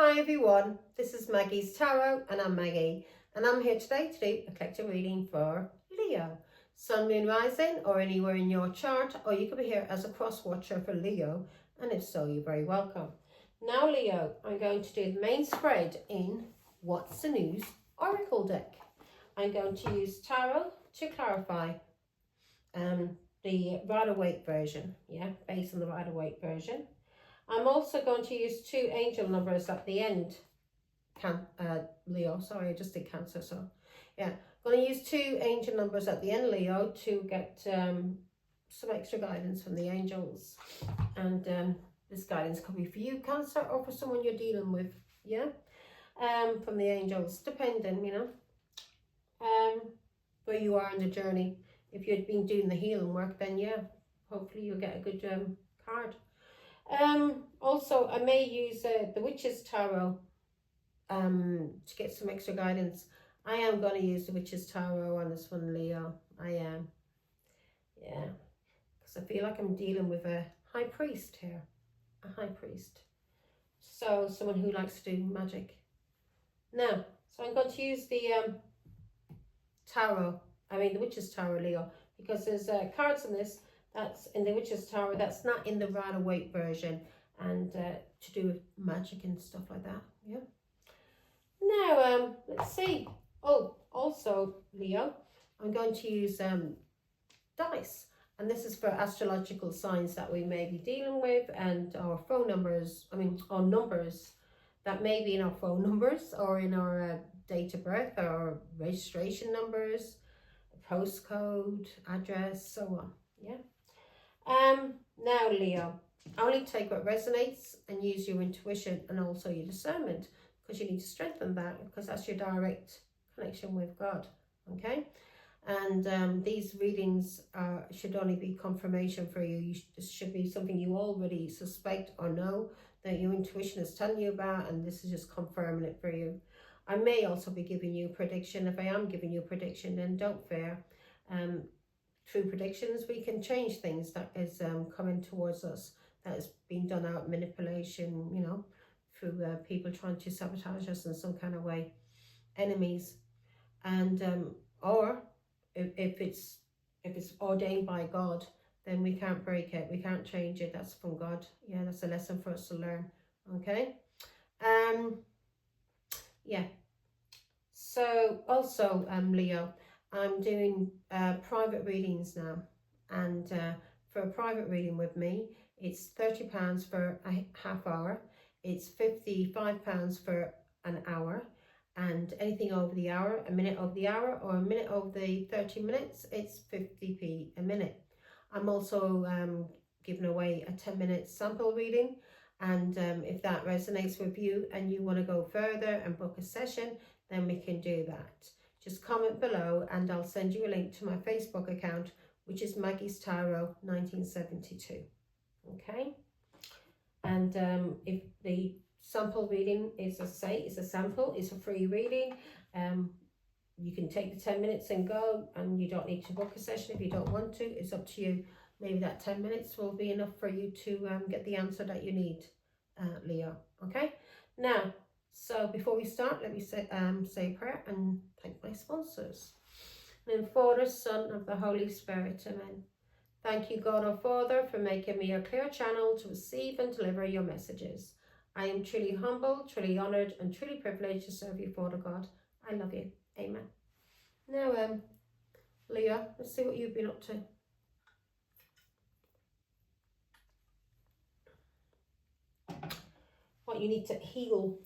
Hi everyone, this is Maggie's Tarot and I'm Maggie and I'm here today to do a collective reading for Leo. Sun, Moon, Rising or anywhere in your chart, or you could be here as a cross watcher for Leo, and if so, you're very welcome. Now Leo, I'm going to do the main spread in What's the News Oracle deck. I'm going to use Tarot to clarify the Rider-Waite version, based on the Rider-Waite version. I'm also going to use 2 angel numbers at the end. Leo, sorry, I just did Cancer, so yeah. Going to use 2 angel numbers at the end, Leo, to get some extra guidance from the angels. And this guidance could be for you, Cancer, or for someone you're dealing with, from the angels, depending, where you are in the journey. If you'd been doing the healing work, then hopefully you'll get a good card. Also, I may use the Witch's Tarot to get some extra guidance. I am going to use the Witch's Tarot on this one, Leo. I am. Yeah. Because I feel like I'm dealing with a high priest here. A high priest. So, someone who likes to do magic. Now, so I'm going to use the the Witch's Tarot, Leo, because there's cards in this that's in the Witch's Tarot that's not in the Rider-Waite version, and to do with magic and stuff like that. Now, let's see. Oh, also, Leo, I'm going to use dice, and this is for astrological signs that we may be dealing with, and our phone numbers, or numbers that may be in our phone numbers or in our date of birth or registration numbers, postcode, address, so on. Now Leo, only take what resonates and use your intuition and also your discernment, because you need to strengthen that, because that's your direct connection with God. Okay, and these readings should only be confirmation for you. This should be something you already suspect or know that your intuition is telling you about, and this is just confirming it for you. I may also be giving you a prediction. If I am giving you a prediction, then don't fear. Through predictions, we can change things that is coming towards us, that is being done out manipulation, through people trying to sabotage us in some kind of way, enemies, and or if it's ordained by God, then we can't break it, we can't change it. That's from God. That's a lesson for us to learn. Okay. So also, Leo, I'm doing private readings now, and for a private reading with me, it's £30 for a half hour, it's £55 for an hour, and anything over the hour, a minute over the hour, or a minute over the 30 minutes, it's 50p a minute. I'm also giving away a 10-minute sample reading, and if that resonates with you and you want to go further and book a session, then we can do that. Just comment below and I'll send you a link to my Facebook account, which is Maggie's Tarot 1972. Okay, and if the sample reading is, as I say, is a sample, it's a free reading, you can take the 10 minutes and go, and you don't need to book a session if you don't want to. It's up to you. Maybe that 10 minutes will be enough for you to get the answer that you need, Leo. Okay, now, so before we start, let me say a prayer and thank my sponsors. In the Father, Son, of the Holy Spirit, amen. Thank you, God our Father, for making me a clear channel to receive and deliver your messages. I am truly humbled, truly honoured, and truly privileged to serve you, Father God. I love you. Amen. Now, Leo, let's see what you've been up to. What you need to heal.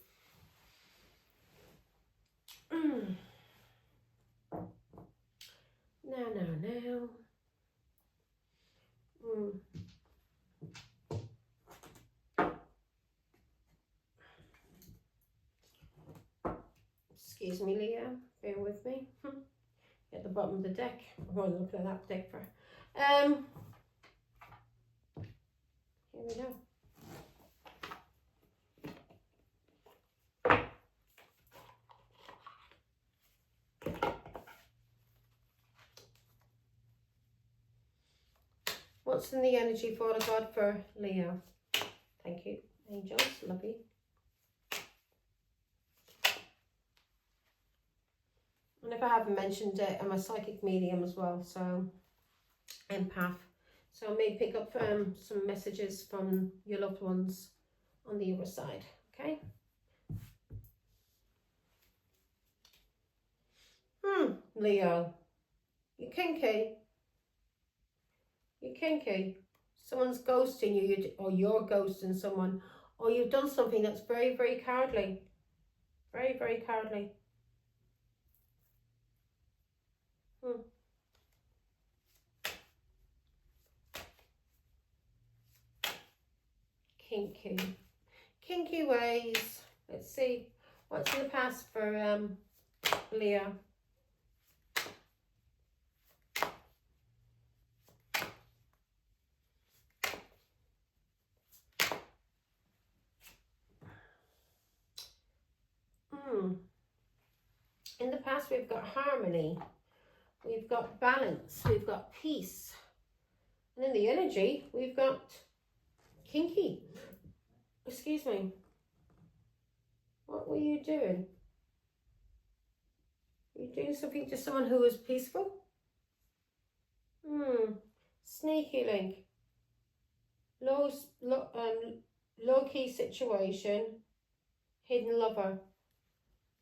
Now. Excuse me, Leo. Bear with me. At the bottom of the deck. I'm going to look at that deck for. Here we go. What's in the energy, Father God, for Leo? Thank you, angels. Love you. if I haven't mentioned it, I'm a psychic medium as well, so empath. So I may pick up some messages from your loved ones on the other side, okay? Leo, you're kinky. You're kinky. Someone's ghosting you, or you're ghosting someone, or you've done something that's very, very cowardly. Very, very cowardly. Kinky. Kinky ways. Let's see. What's in the past for Leo? In the past, we've got harmony, we've got balance, we've got peace. And in the energy, we've got kinky. Excuse me. What were you doing? Were you doing something to someone who was peaceful? Sneaky link. Low-key situation. Hidden lover.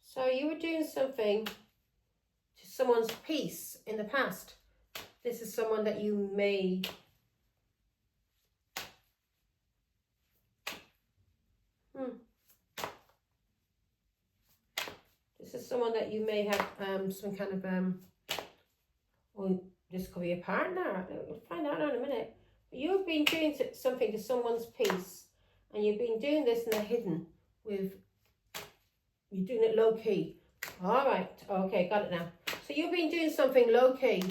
So you were doing something to someone's peace in the past. This is someone that you may This is someone that you may have some kind of or this could be a partner. We'll find out in a minute. But you've been doing something to someone's peace, and you've been doing this in the hidden with. You're doing it low-key. All right. Okay, got it now. So you've been doing something low-key,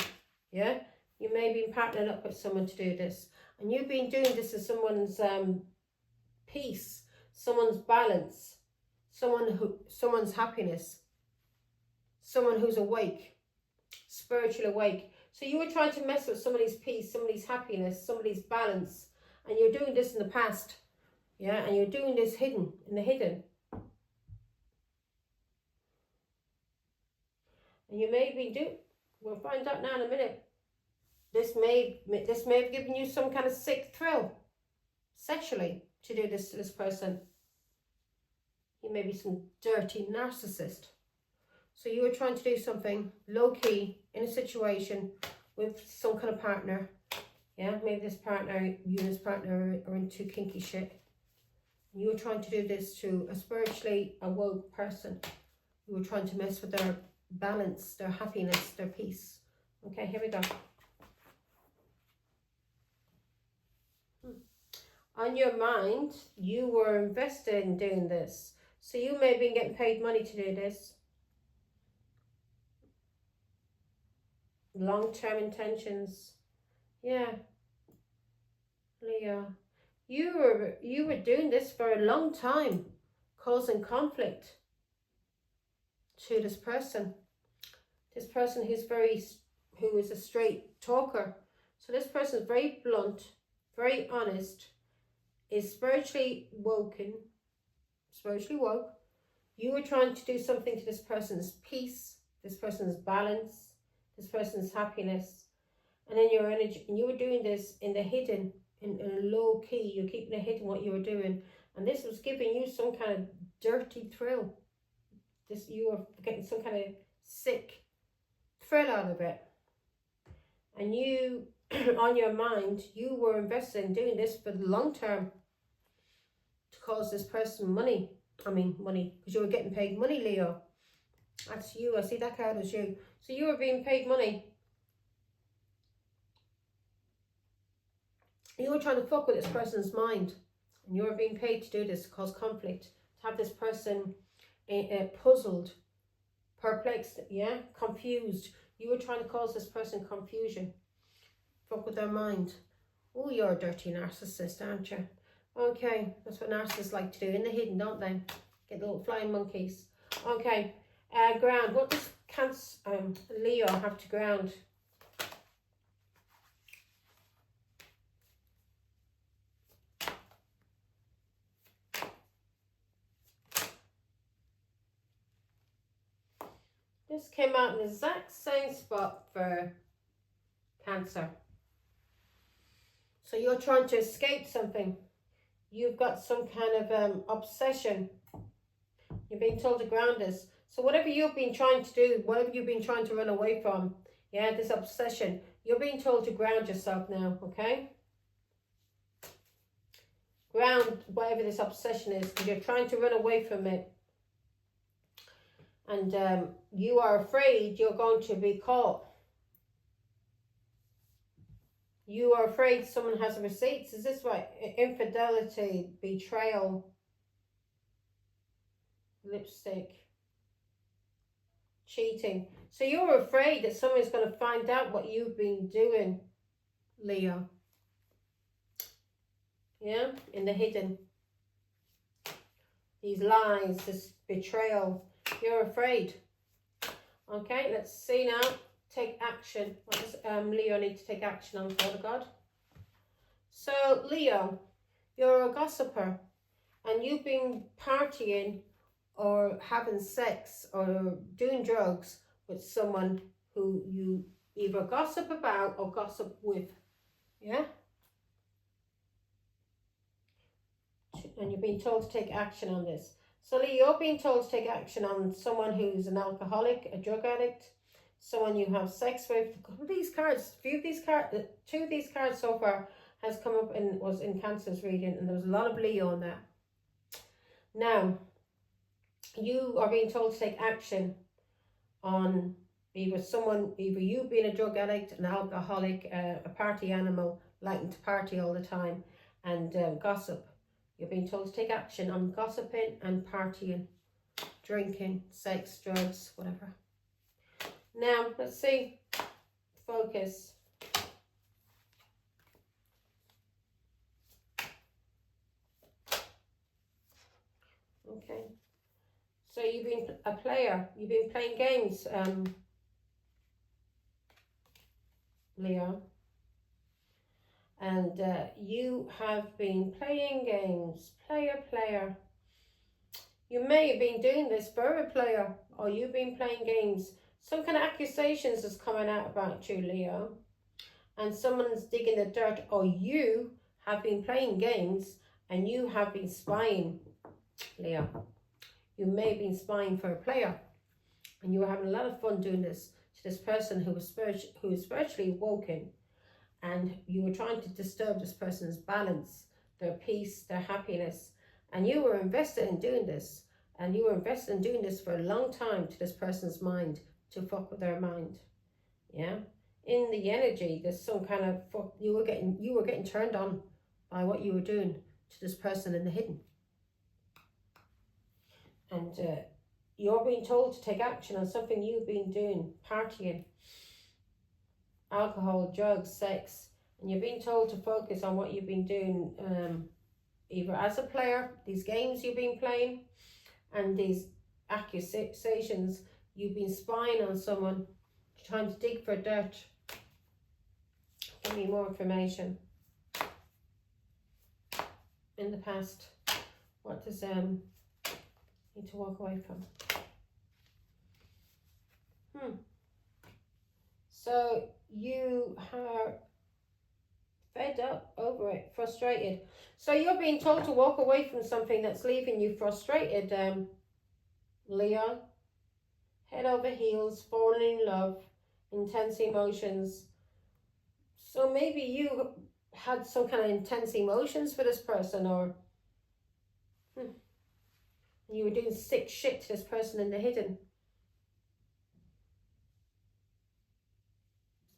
yeah? You may be partnering up with someone to do this. And you've been doing this as someone's peace, someone's balance, someone's happiness, someone who's awake, spiritually awake. So you were trying to mess with somebody's peace, somebody's happiness, somebody's balance. And you're doing this in the past, yeah? And you're doing this hidden, in the hidden. And you may be we'll find out now in a minute. This may have given you some kind of sick thrill, sexually, to do this to this person. He may be some dirty narcissist. So you were trying to do something low-key in a situation with some kind of partner. Yeah, maybe this partner, you and this partner are into kinky shit. You were trying to do this to a spiritually awoke person. You were trying to mess with their balance, their happiness, their peace. Okay, here we go. On your mind, you were invested in doing this. So you may have been getting paid money to do this. Long-term intentions. Yeah. Leo. You were doing this for a long time, causing conflict to this person. This person who is a straight talker. So this person is very blunt, very honest, is spiritually woke. You were trying to do something to this person's peace, this person's balance, this person's happiness, and in your energy, and you were doing this in the hidden, in a low key. You're keeping it hidden what you were doing, and this was giving you some kind of dirty thrill. You were getting some kind of sick thrill out of it, and you, on your mind, you were invested in doing this for the long term to cause this person money. Money, because you were getting paid money, Leo. That's you. I see that card as you. So you were being paid money. You were trying to fuck with this person's mind, and you were being paid to do this, to cause conflict, to have this person puzzled, perplexed, yeah, confused. You were trying to cause this person confusion, fuck with their mind. Oh, you're a dirty narcissist, aren't you? Okay, that's what narcissists like to do in the hidden, don't they? Get the little flying monkeys. Okay, ground. What does Leo have to ground? This came out in the exact same spot for Cancer. So you're trying to escape something. You've got some kind of obsession. You're being told to ground this. So whatever you've been trying to do, whatever you've been trying to run away from, yeah, this obsession, you're being told to ground yourself now, okay? Ground whatever this obsession is, because you're trying to run away from it. And you are afraid you're going to be caught. You are afraid someone has receipts. Is this right? Infidelity, betrayal, lipstick, cheating. So you're afraid that someone's going to find out what you've been doing, Leo. Yeah, in the hidden. These lies, this betrayal. You're afraid. Okay, let's see now. Take action. What does Leo need to take action on, Father God? So, Leo, you're a gossiper. And you've been partying or having sex or doing drugs with someone who you either gossip about or gossip with. Yeah? And you're being told to take action on this. So Lee, you're being told to take action on someone who's an alcoholic, a drug addict, someone you have sex with. These cards, two of these cards so far has come up and was in Cancer's reading, and there was a lot of Leo on that. Now, you are being told to take action on either you being a drug addict, an alcoholic, a party animal, liking to party all the time, and gossip. You're being told to take action on gossiping and partying, drinking, sex, drugs, whatever. Now, let's see. Focus. Okay. So you've been a player. You've been playing games, Leo. And you have been playing games, player. You may have been doing this for a player, or you've been playing games. Some kind of accusations is coming out about you, Leo. And someone's digging the dirt, or you have been playing games and you have been spying, Leo. You may have been spying for a player, and you were having a lot of fun doing this to this person who is spiritually woken. And you were trying to disturb this person's balance, their peace, their happiness. And you were invested in doing this. And you were invested in doing this for a long time to this person's mind, to fuck with their mind. Yeah? In the energy, there's some kind of fuck. You were getting turned on by what you were doing to this person in the hidden. And you're being told to take action on something you've been doing, partying, alcohol, drugs, sex, and you're being told to focus on what you've been doing, either as a player, these games you've been playing, and these accusations, you've been spying on someone, trying to dig for dirt. Give me more information. In the past, what does need to walk away from? So you are fed up over it, frustrated. So you're being told to walk away from something that's leaving you frustrated, Leo. Head over heels, falling in love, intense emotions. So maybe you had some kind of intense emotions for this person, or you were doing sick shit to this person in the hidden.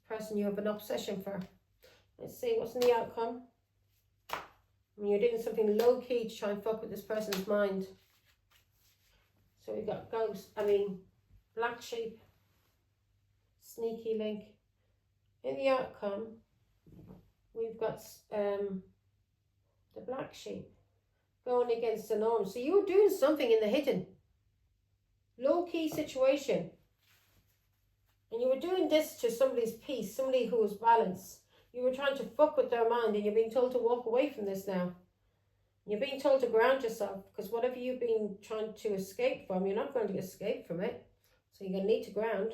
Person you have an obsession for. Let's see what's in the outcome. You're doing something low key to try and fuck with this person's mind. So we've got black sheep, sneaky link. In the outcome, we've got the black sheep going against the norm. So you were doing something in the hidden, low key situation. And you were doing this to somebody's peace, somebody who was balanced. You were trying to fuck with their mind, and you're being told to walk away from this now. You're being told to ground yourself, because whatever you've been trying to escape from, you're not going to escape from it. So you're going to need to ground,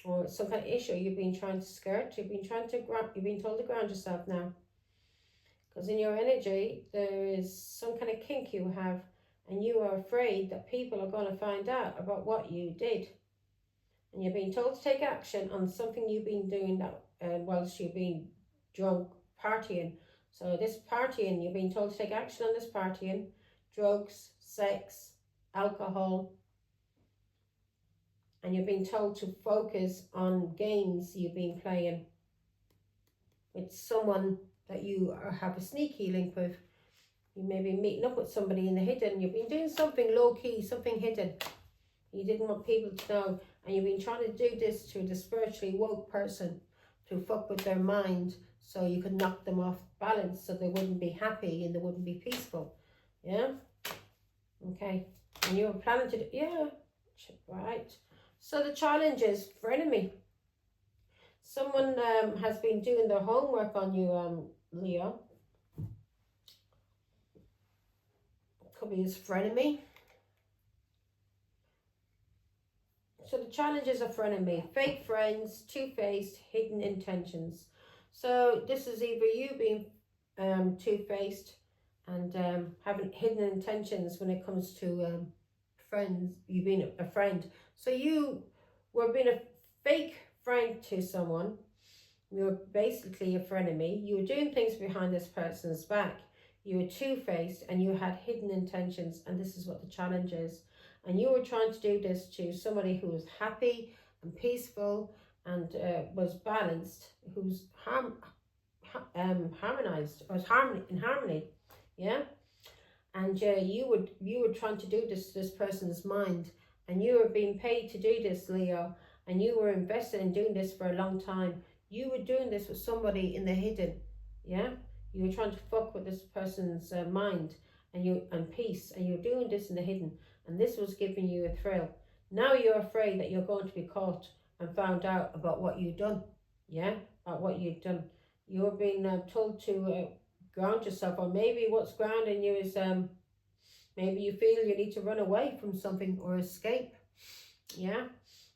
or some kind of issue you've been trying to skirt. You've been told to ground yourself now. Because in your energy, there is some kind of kink you have, and you are afraid that people are going to find out about what you did. And you're being told to take action on something you've been doing that whilst you've been drunk, partying. So this partying, you're being told to take action on this partying, drugs, sex, alcohol, and you're being told to focus on games you've been playing with someone that you have a sneaky link with. You may be meeting up with somebody in the hidden. You've been doing something low-key, something hidden. You didn't want people to know, and you've been trying to do this to the spiritually woke person to fuck with their mind so you could knock them off balance so they wouldn't be happy and they wouldn't be peaceful. Yeah? Okay. And you were planning to do, yeah, right. So the challenge is frenemy. Someone has been doing their homework on you, Leo. Could be his frenemy. So the challenge is a frenemy. Fake friends, two-faced, hidden intentions. So this is either you being two-faced and having hidden intentions when it comes to friends, you being a friend. So you were being a fake friend to someone. You were basically a frenemy. You were doing things behind this person's back. You were two-faced and you had hidden intentions, and this is what the challenge is. And you were trying to do this to somebody who was happy and peaceful and was balanced, who's harmonized, or was in harmony, yeah. And you were trying to do this to this person's mind, and you were being paid to do this, Leo, and you were invested in doing this for a long time. You were doing this with somebody in the hidden, yeah. You were trying to fuck with this person's mind and peace, and you're doing this in the hidden, and this was giving you a thrill. Now you're afraid that you're going to be caught and found out about what you've done, yeah, about what you've done. You're being told to ground yourself, or maybe what's grounding you is maybe you feel you need to run away from something or escape, yeah,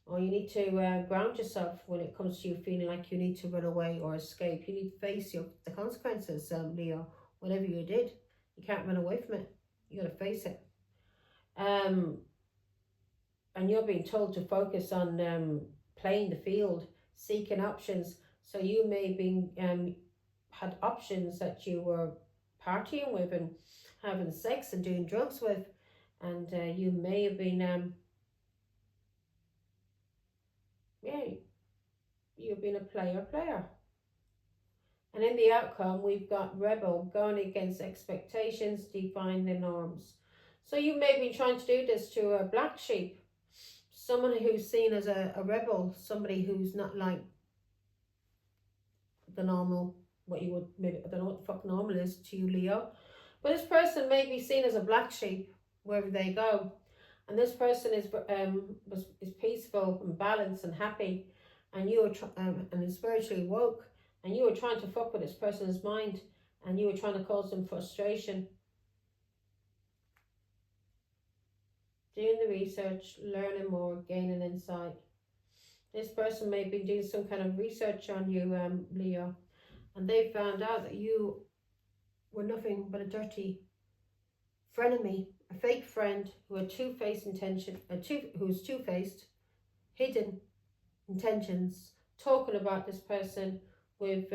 or you need to ground yourself when it comes to you feeling like you need to run away or escape. You need to face the consequences, Leo. Whatever you did, you can't run away from it. You got to face it. And you're being told to focus on playing the field, seeking options. So you may be had options that you were partying with and having sex and doing drugs with, and you may have been you've been a player. And in the outcome, we've got rebel, going against expectations, defying the norms. So you may be trying to do this to a black sheep, someone who's seen as a rebel, somebody who's not like the normal, what you would, maybe, I don't know what the fuck normal is to you, Leo. But this person may be seen as a black sheep wherever they go. And this person is peaceful and balanced and happy, and you are and is spiritually woke, and you were trying to fuck with this person's mind, and you were trying to cause them frustration. Doing the research, learning more, gaining insight. This person may be doing some kind of research on you, Leo, and they found out that you were nothing but a dirty frenemy, a fake friend who had two-faced intention, who's two-faced, hidden intentions, talking about this person with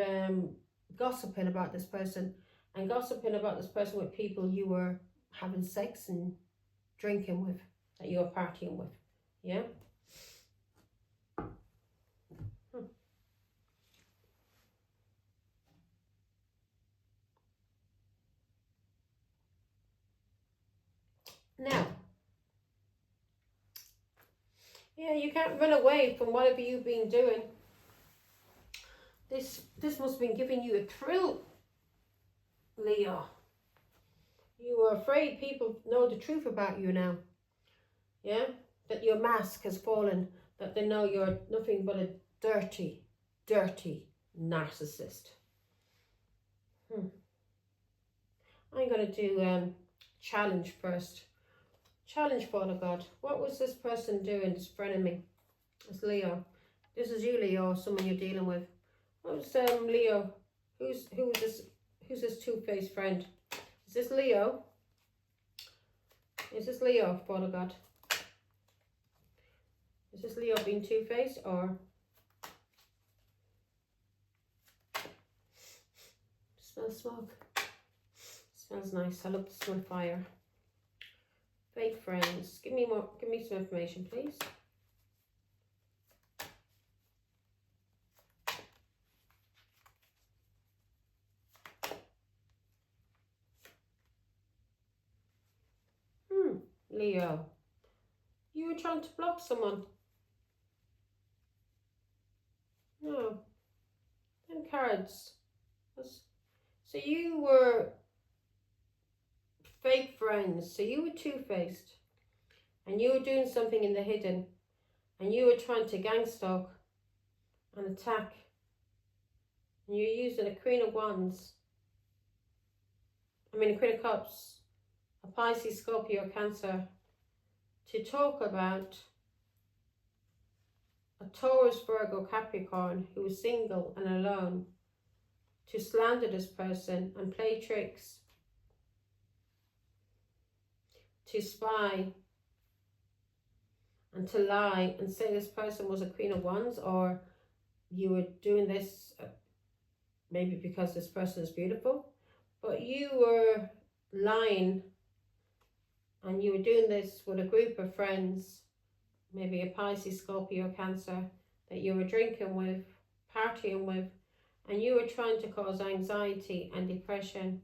gossiping about this person, and gossiping about this person with people you were having sex and drinking with, that you were partying with, yeah. Now, yeah, you can't run away from whatever you've been doing. This must have been giving you a thrill, Leo. You were afraid people know the truth about you now. Yeah? That your mask has fallen. That they know you're nothing but a dirty, dirty narcissist. I'm going to do challenge first. Challenge, Father God. What was this person doing, this frenemy? It's Leo. This is you, Leo, someone you're dealing with. What was Leo? Who's this two-faced friend? Is this Leo? Is this Leo, Father God? Is this Leo being two-faced or? Smell smoke. Smells nice. I love the smell of fire. Fake friends. Give me some information, please. Leo. You were trying to block someone. No. Them cards. So you were fake friends. So you were two-faced. And you were doing something in the hidden. And you were trying to gang stalk and attack. And you're using a Queen of Wands. A Queen of Cups. A Pisces, Scorpio, Cancer. To talk about a Taurus, Virgo, Capricorn who is single and alone, to slander this person and play tricks, to spy and to lie and say this person was a Queen of Wands, or you were doing this maybe because this person is beautiful, but you were lying and you were doing this with a group of friends, maybe a Pisces, Scorpio, Cancer, that you were drinking with, partying with, and you were trying to cause anxiety and depression,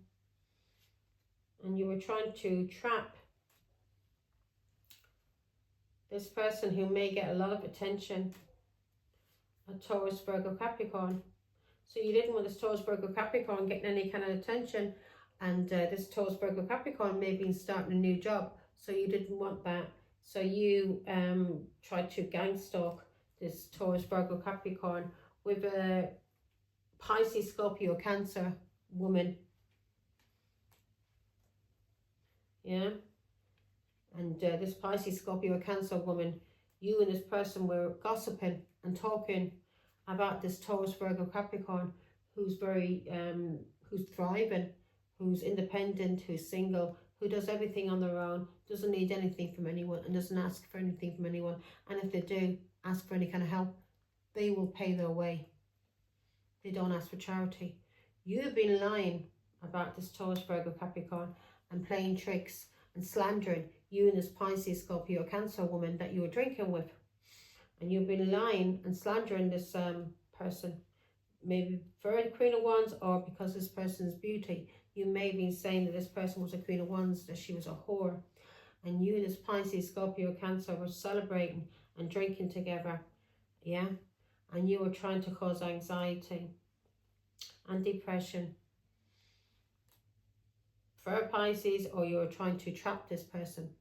and you were trying to trap this person who may get a lot of attention, a Taurus, Virgo, Capricorn. So you didn't want this Taurus, Virgo, Capricorn getting any kind of attention, and this Taurus, Virgo, Capricorn may be starting a new job, so you didn't want that. So you tried to gang stalk this Taurus, Virgo, Capricorn with a Pisces, Scorpio, Cancer woman. Yeah. And this Pisces, Scorpio, Cancer woman, you and this person were gossiping and talking about this Taurus, Virgo, Capricorn who's very, who's thriving, who's independent, who's single, who does everything on their own, doesn't need anything from anyone and doesn't ask for anything from anyone. And if they do ask for any kind of help, they will pay their way. They don't ask for charity. You've been lying about this Taurus, Virgo, Capricorn and playing tricks and slandering you and this Pisces, Scorpio, Cancer woman that you were drinking with. And you've been lying and slandering this person, maybe for a Queen of Wands or because this person's beauty. You may have been saying that this person was a Queen of Wands, that she was a whore. And you and this Pisces, Scorpio, Cancer were celebrating and drinking together. Yeah? And you were trying to cause anxiety and depression for a Pisces, or you were trying to trap this person.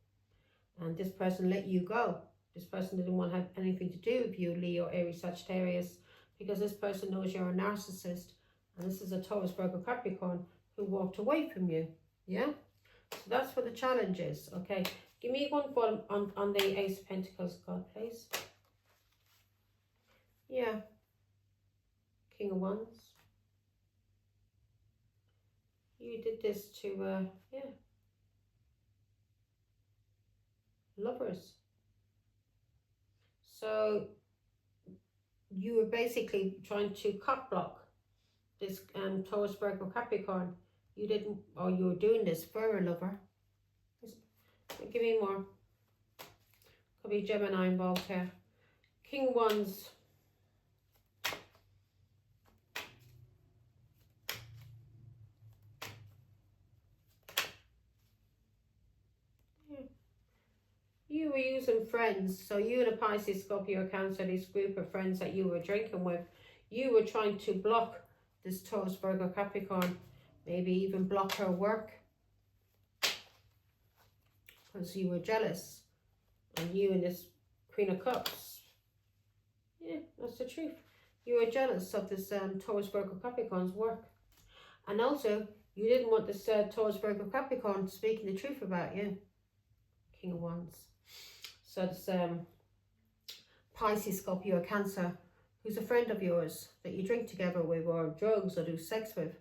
And this person let you go. This person didn't want to have anything to do with you, Leo, Aries, Sagittarius, because this person knows you're a narcissist. And this is a Taurus, Virgo, Capricorn who walked away from you. Yeah? So that's what the challenge is. Okay. Give me one for on the Ace of Pentacles, God, please. Yeah. King of Wands. You did this to, yeah. Lovers. So you were basically trying to cock block this Taurus, Virgo, Capricorn. You didn't, or you were doing this for a lover. Give me more. Could be Gemini involved here. King of Wands. You were using friends. So you and a Pisces, Scorpio, Cancer, this group of friends that you were drinking with, you were trying to block this Taurus, Virgo, Capricorn. Maybe even block her work. Because you were jealous. And you and this Queen of Cups. Yeah, that's the truth. You were jealous of this Taurus, Virgo, Capricorn's work. And also, you didn't want this Taurus, Virgo, Capricorn speaking the truth about you. King of Wands. So it's Pisces, Scorpio, Cancer, who's a friend of yours that you drink together with or drugs or do sex with.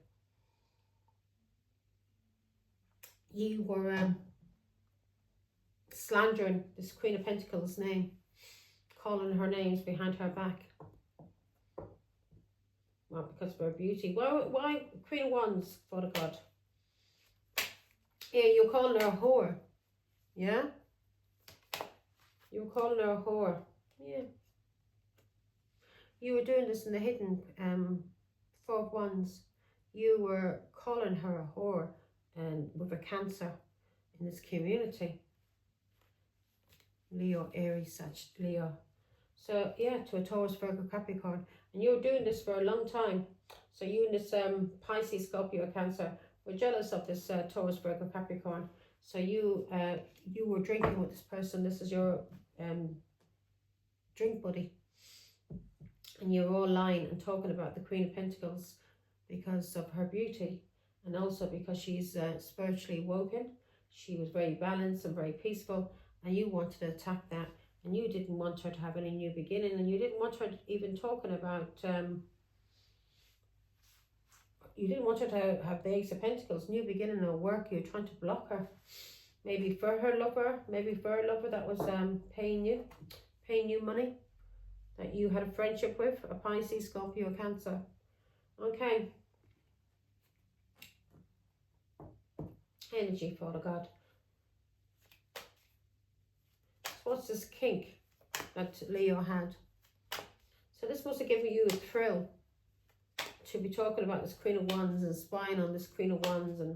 You were slandering this Queen of Pentacles' name, calling her names behind her back. Well, because of her beauty. Why Queen of Wands, Father God? Yeah, you're calling her a whore. Yeah? You were calling her a whore. Yeah. You were doing this in the hidden, Four of Wands. You were calling her a whore and with a Cancer in this community. Leo, Aries, Sag, Leo. So yeah, to a Taurus, Virgo, Capricorn. And you were doing this for a long time. So you and this Pisces, Scorpio, Cancer were jealous of this Taurus, Virgo, Capricorn. So you were drinking with this person. This is your drink buddy. And you were all lying and talking about the Queen of Pentacles because of her beauty. And also because she's spiritually woken. She was very balanced and very peaceful. And you wanted to attack that. And you didn't want her to have any new beginning. And you didn't want her even talking about... you didn't want her to have the Ace of Pentacles, new beginning or work. You were trying to block her. Maybe for her lover. Maybe for a lover that was paying you money. That you had a friendship with. A Pisces, Scorpio, Cancer. Okay. Energy, Father God. What's this kink that Leo had? So this must have given you a thrill to be talking about this Queen of Wands and spying on this Queen of Wands. And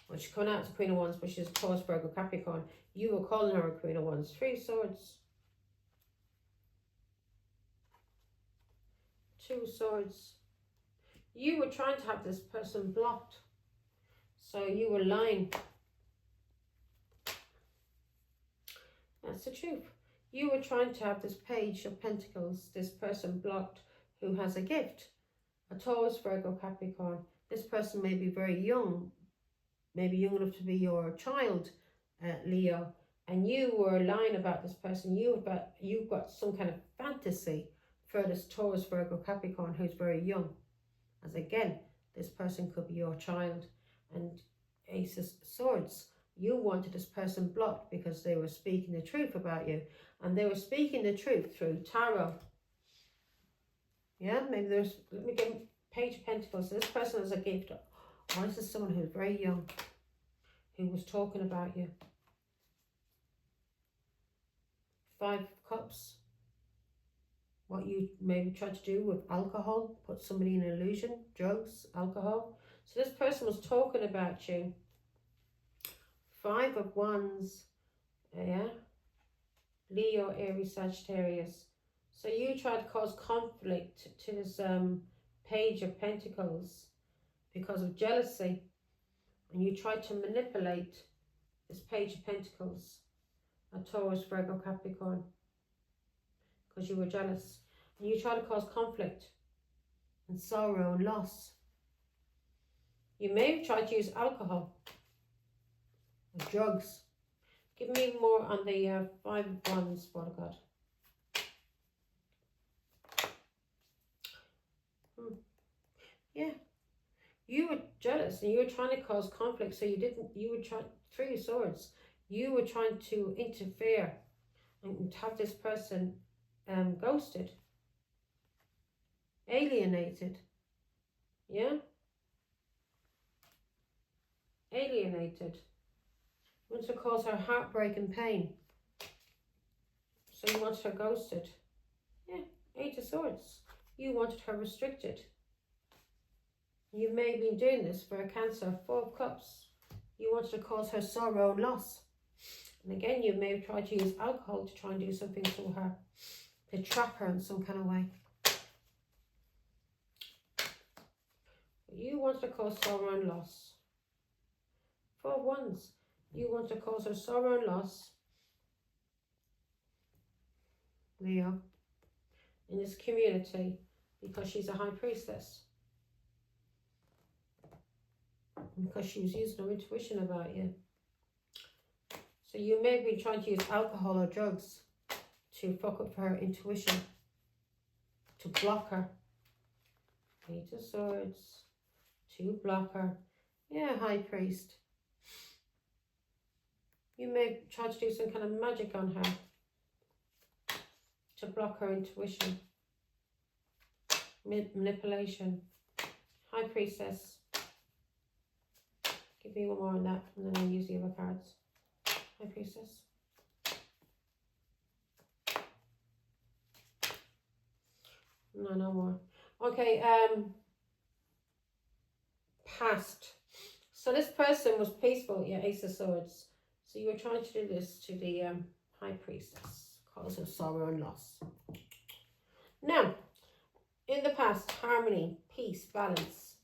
well, she's coming out as Queen of Wands, but she's Taurus, Virgo, Capricorn. You were calling her a Queen of Wands. 3 swords. 2 swords. You were trying to have this person blocked. So you were lying. That's the truth. You were trying to have this Page of Pentacles, this person blocked who has a gift. A Taurus, Virgo, Capricorn. This person may be very young. Maybe young enough to be your child, Leo. And you were lying about this person. You've got some kind of fantasy for this Taurus, Virgo, Capricorn who's very young. As again, this person could be your child. And Ace of Swords. You wanted this person blocked because they were speaking the truth about you. And they were speaking the truth through tarot. Yeah, maybe there's... Let me give Page of Pentacles. So this person has a gift. Or this is someone who's very young. Who was talking about you. 5 of Cups. What you maybe tried to do with alcohol. Put somebody in an illusion. Drugs, alcohol. So this person was talking about you. 5 of Wands, yeah, Leo, Aries, Sagittarius. So you tried to cause conflict to this Page of Pentacles because of jealousy. And you tried to manipulate this Page of Pentacles, a Taurus, Virgo, Capricorn, because you were jealous. And you tried to cause conflict and sorrow and loss. You may have tried to use alcohol. Drugs. Give me more on the 5 of Wands, Father God. Yeah. You were jealous and you were trying to cause conflict, so you were trying, 3 of Swords. You were trying to interfere and have this person ghosted. Alienated. Yeah? Alienated. Wants to cause her heartbreak and pain. So you wanted her ghosted. Yeah, 8 of Swords. You wanted her restricted. You may have been doing this for a Cancer. 4 of Cups. You wanted to cause her sorrow and loss. And again, you may have tried to use alcohol to try and do something to her. To trap her in some kind of way. You wanted to cause sorrow and loss. 4 of Wands. You want to cause her sorrow and loss, Leo, in this community because she's a high priestess. Because she was using her intuition about you. So you may be trying to use alcohol or drugs to fuck up her intuition, to block her. Eight of Swords, to block her. Yeah, High Priest. You may try to do some kind of magic on her to block her intuition. Manipulation. High Priestess. Give me one more on that and then I'll use the other cards. High Priestess. No more. Okay, past. So this person was peaceful, yeah, Ace of Swords. So you were trying to do this to the High Priestess, cause of sorrow and loss. Now, in the past, harmony, peace, balance.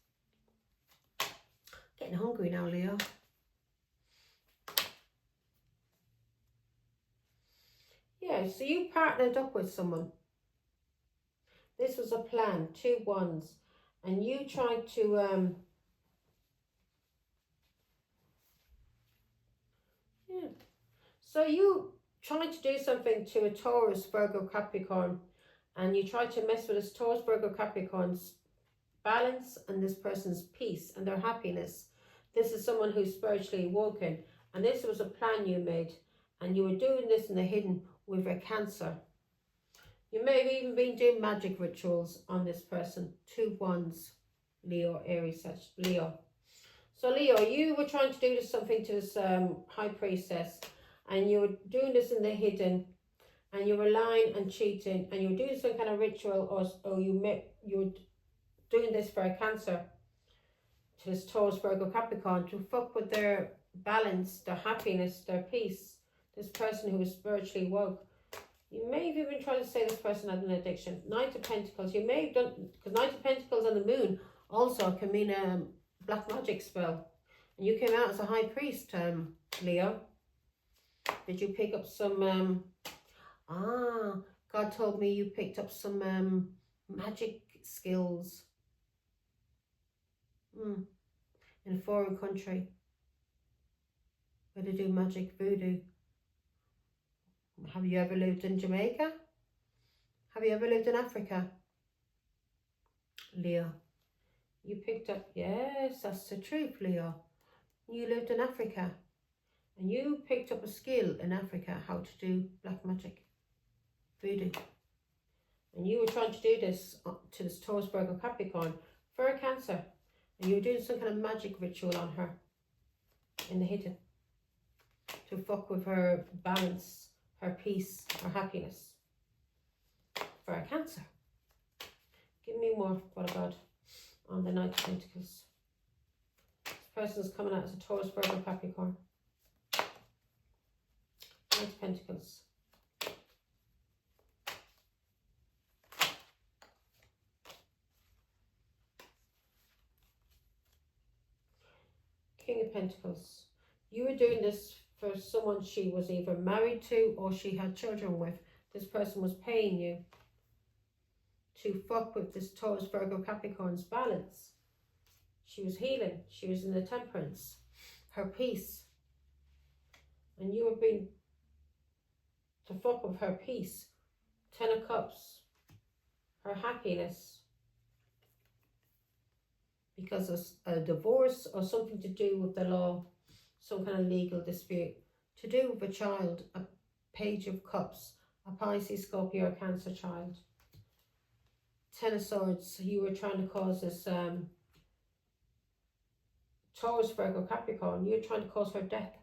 Getting hungry now, Leo. Yeah, so you partnered up with someone. This was a plan, 2 wands. And you tried to, So you tried to do something to a Taurus, Virgo, Capricorn. And you tried to mess with this Taurus, Virgo, Capricorn's balance and this person's peace and their happiness. This is someone who's spiritually awoken. And this was a plan you made. And you were doing this in the hidden with a Cancer. You may have even been doing magic rituals on this person. 2 wands, Leo, Aries, Leo. So Leo, you were trying to do something to this High Priestess. And you were doing this in the hidden. And you were lying and cheating. And you were doing some kind of ritual or you were doing this for a Cancer. To this Taurus, Virgo, Capricorn. To fuck with their balance, their happiness, their peace. This person who is spiritually woke. You may have even tried to say this person had an addiction. Knight of Pentacles. You may have done, because Knight of Pentacles and the Moon also can mean a black magic spell. And you came out as a High Priest, Leo. Did you pick up some, God told me you picked up some magic skills. In a foreign country. Where they do magic voodoo. Have you ever lived in Jamaica? Have you ever lived in Africa? Leo, you picked up, yes, that's the truth, Leo. You lived in Africa and you picked up a skill in Africa, how to do black magic, voodoo. And you were trying to do this to this Taurus, Virgo, Capricorn for a Cancer. And you were doing some kind of magic ritual on her in the hidden to fuck with her balance, her peace, her happiness for a Cancer. Give me more, Father God, on the Knight of Pentacles. This person is coming out as a Taurus, Virgo, Capricorn. Knight of Pentacles. King of Pentacles. You were doing this for someone she was either married to or she had children with. This person was paying you to fuck with this Taurus, Virgo, Capricorn's balance. She was healing. She was in the temperance. Her peace. And you were being to fuck with her peace. 10 of Cups. Her happiness. Because of a divorce or something to do with the law. Some kind of legal dispute. To do with a child. A Page of Cups. A Pisces, Scorpio, or Cancer child. 10 of Swords. You were trying to cause this Taurus, Virgo, Capricorn. You were trying to cause her death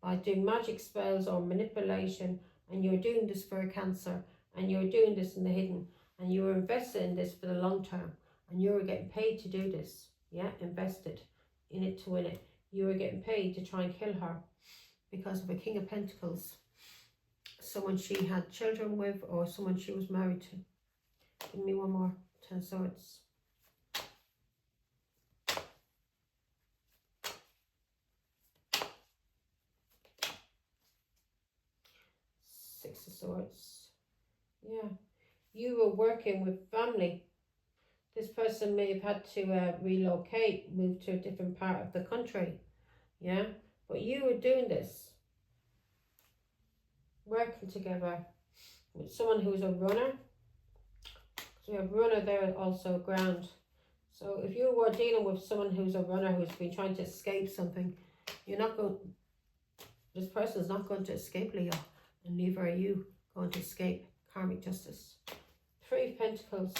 by doing magic spells or manipulation. And you were doing this for a Cancer. And you were doing this in the hidden. And you were invested in this for the long term. And you were getting paid to do this. Yeah, invested in it to win it. You were getting paid to try and kill her because of a King of Pentacles. Someone she had children with or someone she was married to. Give me one more. 10 of Swords. Six of Swords. Yeah. You were working with family. This person may have had to relocate, move to a different part of the country. Yeah. But you were doing this working together with someone who's a runner. So we have runner there, also ground. So if you were dealing with someone who's a runner who's been trying to escape something, you're not going, this person is not going to escape, Leo, and neither are you going to escape karmic justice. 3 of Pentacles.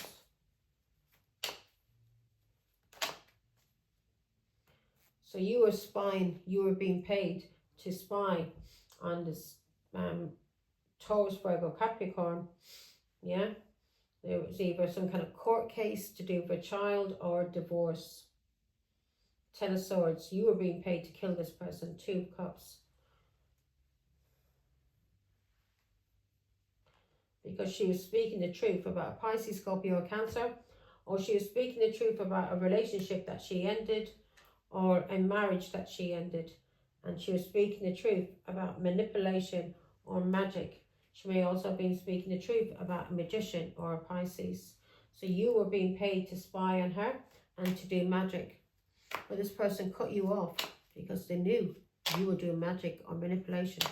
So you were spying, you were being paid to spy on this Taurus, Virgo, Capricorn. Yeah, there was either some kind of court case to do with a child or divorce. 10 of Swords, you were being paid to kill this person. 2 of Cups. Because she was speaking the truth about a Pisces, Scorpio, or Cancer, or she was speaking the truth about a relationship that she ended, or a marriage that she ended, and she was speaking the truth about manipulation or magic. She may also have been speaking the truth about a magician or a Pisces. So you were being paid to spy on her and to do magic. But this person cut you off because they knew you were doing magic or manipulation.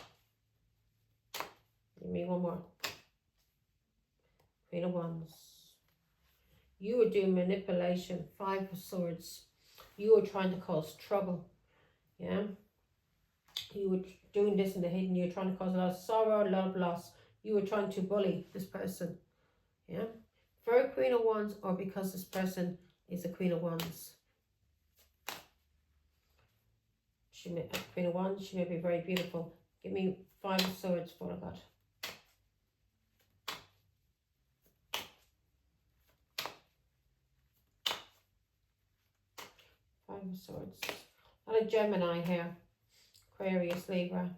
Give me one more. Queen of Wands. You were doing manipulation. 5 of Swords. You were trying to cause trouble. Yeah. You were doing this in the hidden. You were trying to cause a lot of sorrow, a lot of loss. You were trying to bully this person. Yeah. For a Queen of Wands, or because this person is a Queen of Wands. She may, Queen of Wands, she may be very beautiful. Give me 5 of Swords, what I got. 5 of Swords. A lot of Gemini here. Aquarius, Libra.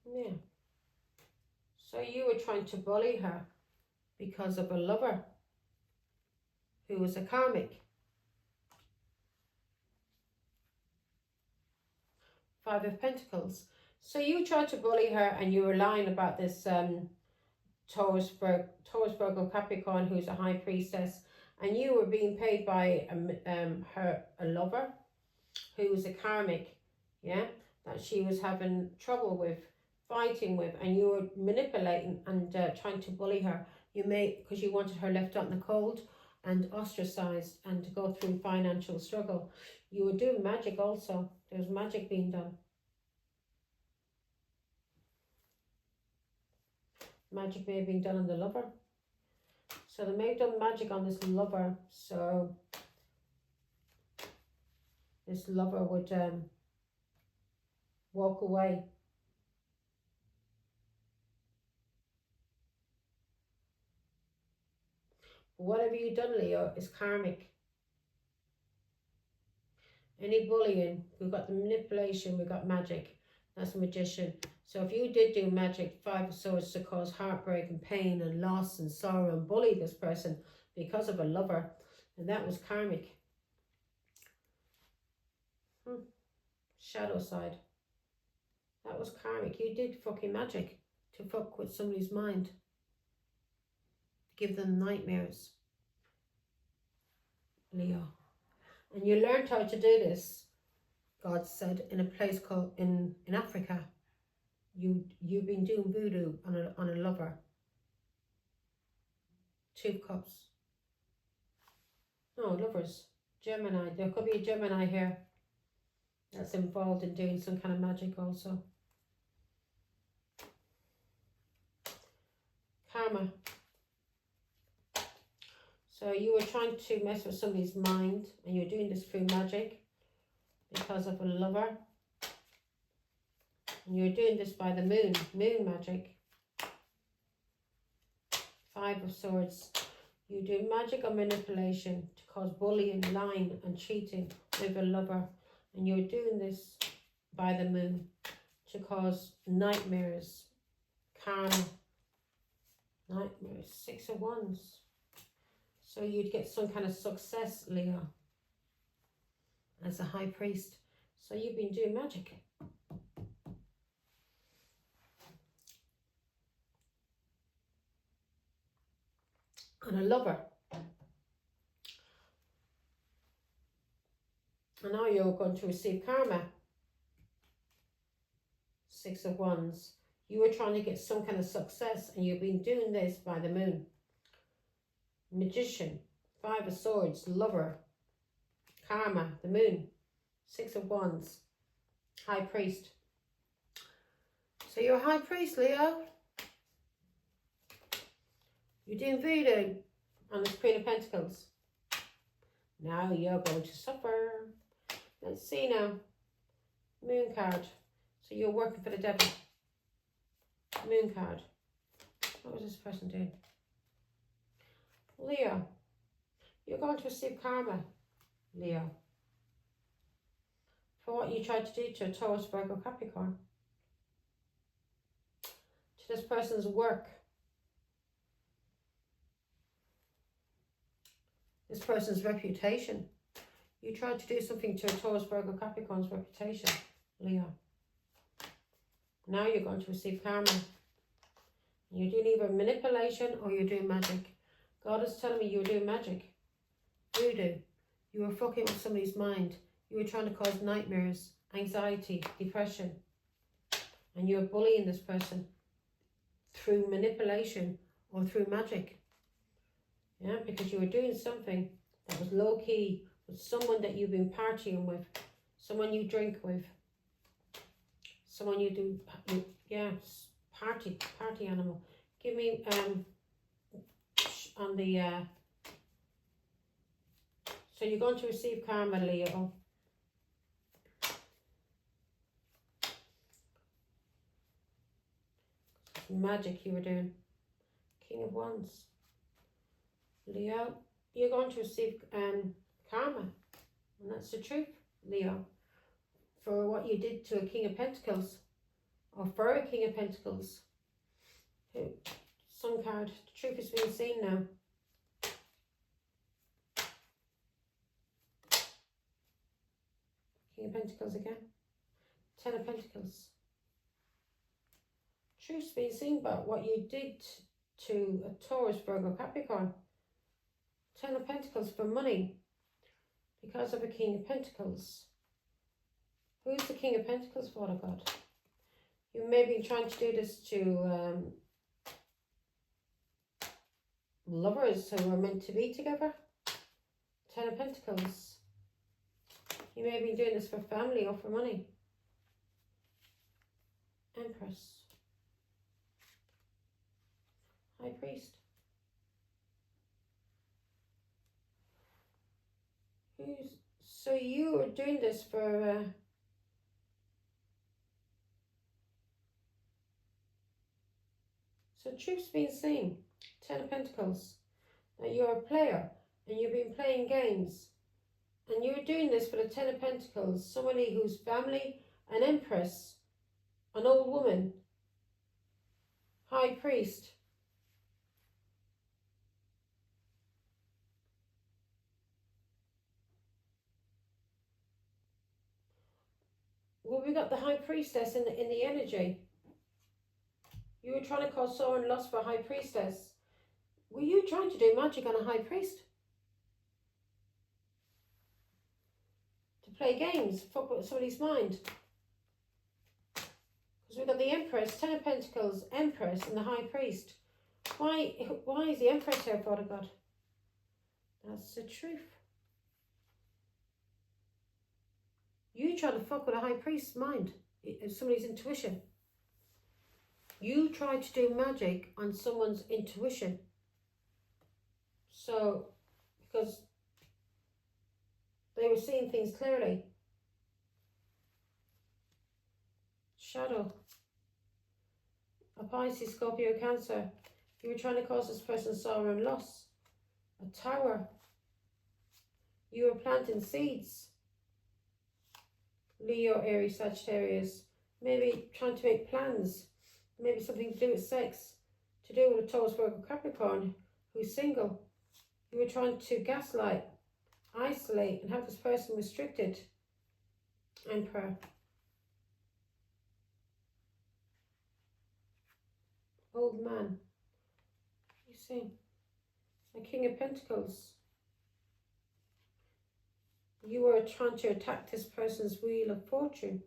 Yeah. So you were trying to bully her because of a lover who was a karmic. 5 of Pentacles. So you tried to bully her and you were lying about this Taurus, Virgo, Capricorn, who's a high priestess, and you were being paid by a lover who was a karmic, yeah, that she was having trouble with, fighting with, and you were manipulating and trying to bully her. You may, because you wanted her left out in the cold and ostracized and to go through financial struggle. You were doing magic also. There was magic being done. Magic may have been done on the lover. So they may have done magic on this lover. So this lover would walk away. Whatever you've done, Leo, is karmic. Any bullying, we've got the manipulation, we've got magic. That's a magician. So if you did do magic, 5 of Swords, to cause heartbreak and pain and loss and sorrow and bully this person because of a lover, and that was karmic. Shadow side. That was karmic. You did fucking magic to fuck with somebody's mind. Give them nightmares. Leo. And you learned how to do this, God said, in a place called, in Africa. You've been doing voodoo on a lover. 2 of Cups. No, lovers. Gemini. There could be a Gemini here that's involved in doing some kind of magic also. Karma. So you were trying to mess with somebody's mind and you're doing this through magic because of a lover. And you're doing this by the moon magic. 5 of Swords. You do magic or manipulation to cause bullying, lying and cheating with a lover. And you're doing this by the moon to cause nightmares, karma, nightmares. 6 of Wands. So you'd get some kind of success, Leo, as a high priest. So you've been doing magic. And a lover. And now you're going to receive karma. Six of Wands. You were trying to get some kind of success, and you've been doing this by the moon. Magician. Five of Swords. Lover. Karma. The moon. Six of Wands. High Priest. So you're a High Priest, Leo. You're doing voodoo on the Queen of Pentacles. Now you're going to suffer. Let's see now. Moon card. So you're working for the devil. Moon card. What was this person doing? Leo. You're going to receive karma, Leo, for what you tried to do to a Taurus, Virgo, Capricorn. To this person's work. This person's reputation. You tried to do something to a Taurus, Virgo, Capricorn's reputation, Leo. Now you're going to receive karma. You're doing either manipulation or you're doing magic. God is telling me you're doing magic. Voodoo. You were fucking with somebody's mind. You were trying to cause nightmares, anxiety, depression. And you're bullying this person through manipulation or through magic. Yeah, because you were doing something that was low-key with someone that you've been partying with, someone you drink with, someone you do, yeah, party animal. Give me, on the, so you're going to receive karma, Leo. Magic you were doing. King of Wands. Leo, you're going to receive karma. And that's the truth, Leo. For what you did to a King of Pentacles. Or for a King of Pentacles. Sun card. The truth is being seen now. King of Pentacles again. Ten of Pentacles. Truth's being seen about what you did to a Taurus, Virgo, Capricorn. Ten of Pentacles for money. Because of a King of Pentacles. Who's the King of Pentacles, Father God? You may be trying to do this to lovers who are meant to be together. Ten of Pentacles. You may be doing this for family or for money. Empress. High Priest. So you are doing this for so truth's been seen. Ten of Pentacles. Now you're a player and you've been playing games and you're doing this for the Ten of Pentacles. Somebody who's family, an Empress, an old woman, High Priest. Well, we got the High Priestess in the energy. You were trying to cause sorrow and loss for a High Priestess. Were you trying to do magic on a High Priest? To play games, fuck with somebody's mind. Because we've got the Empress, Ten of Pentacles, Empress, and the High Priest. Why is the Empress here, Father God? That's the truth. You try to fuck with a High Priest's mind, somebody's intuition. You try to do magic on someone's intuition. So, because they were seeing things clearly. Shadow. A Pisces, Scorpio, Cancer. You were trying to cause this person sorrow and loss. A Tower. You were planting seeds. Leo, Aries, Sagittarius. Maybe trying to make plans. Maybe something to do with sex. To do with a Taurus, Virgo, Capricorn who's single. You were trying to gaslight, isolate, and have this person restricted. Emperor. Old man. You see. The King of Pentacles. You were trying to attack this person's wheel of fortune.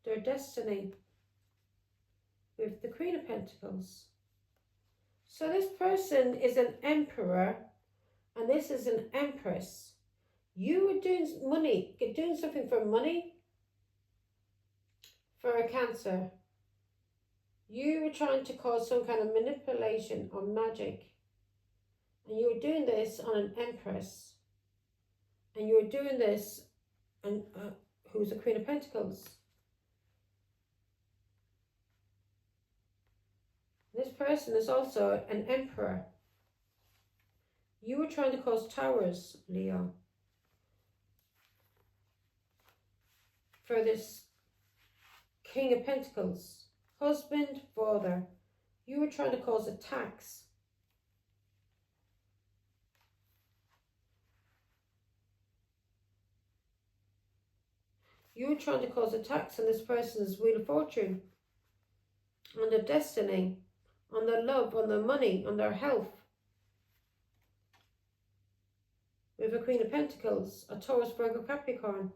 Their destiny. with the Queen of Pentacles. So this person is an emperor and this is an empress. You were doing money, doing something for money, for a Cancer. You were trying to cause some kind of manipulation or magic. And you were doing this on an empress. And you were doing this, and who's the Queen of Pentacles. This person is also an emperor. You were trying to cause towers, Leo, for this King of Pentacles. Husband, father. You were trying to cause attacks. You were trying to cause attacks on this person's Wheel of Fortune, on their destiny, on their love, on their money, on their health. With a Queen of Pentacles, a Taurus, Virgo, Capricorn.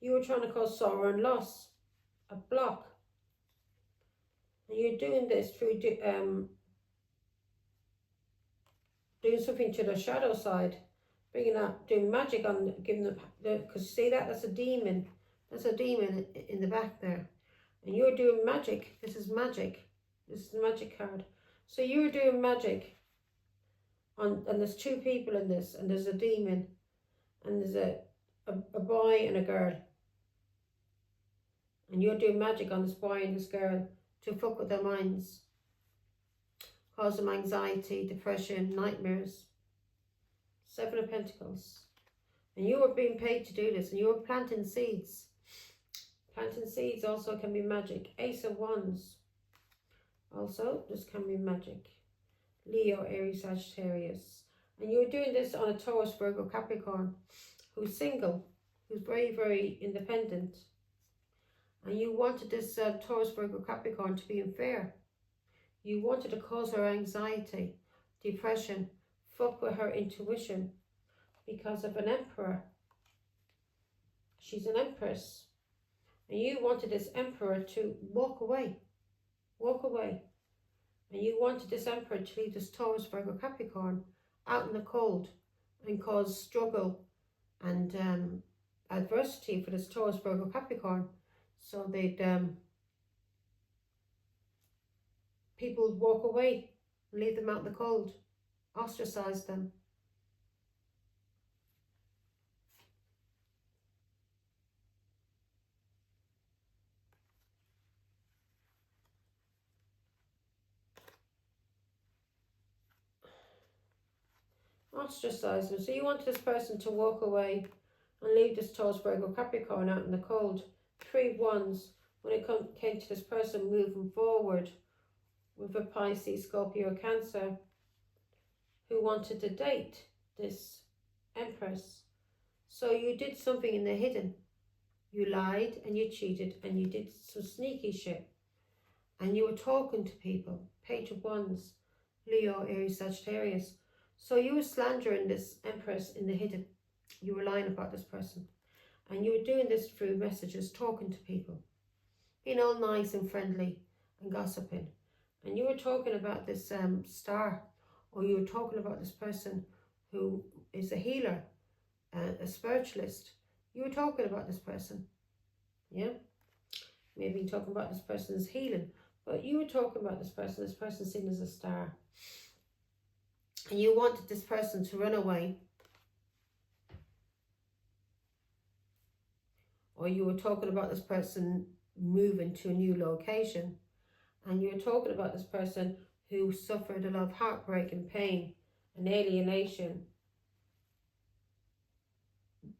You were trying to cause sorrow and loss, a block. And you're doing this through doing something to the shadow side, bringing up, doing magic on, giving them, because see that's a demon. That's a demon in the back there. And you're doing magic. This is magic. This is the magic card. So you're doing magic on, and there's two people in this, and there's a demon, and there's a boy and a girl. And you're doing magic on this boy and this girl to fuck with their minds, cause them anxiety, depression, nightmares. Seven of Pentacles. And you were being paid to do this, and you were planting seeds. Planting seeds also can be magic. Ace of Wands. Also, this can be magic. Leo, Aries, Sagittarius. And you were doing this on a Taurus, Virgo, Capricorn, who's single, who's very, very independent. And you wanted this Taurus, Virgo, Capricorn to be unfair. You wanted to cause her anxiety, depression, fuck with her intuition because of an emperor. She's an empress. And you wanted this emperor to walk away. Walk away. And you wanted this emperor to leave this Taurus, Virgo, Capricorn out in the cold and cause struggle and adversity for this Taurus, Virgo, Capricorn. So they'd people would walk away and leave them out in the cold, ostracize them. Ostracize them. So you wanted this person to walk away and leave this Taurus, Virgo, Capricorn out in the cold. 3 Wands when it came to this person moving forward with a Pisces, Scorpio, Cancer who wanted to date this Empress. So you did something in the hidden. You lied and you cheated and you did some sneaky shit. And you were talking to people. Page of Wands, Leo, Aries, Sagittarius. So you were slandering this Empress in the hidden. You were lying about this person. And you were doing this through messages, talking to people. Being all nice and friendly and gossiping. And you were talking about this star. Or you were talking about this person who is a healer, a spiritualist. You were talking about this person. Yeah? Maybe talking about this person's healing. But you were talking about this person seen as a star. And you wanted this person to run away. Or you were talking about this person moving to a new location. And you were talking about this person who suffered a lot of heartbreak and pain and alienation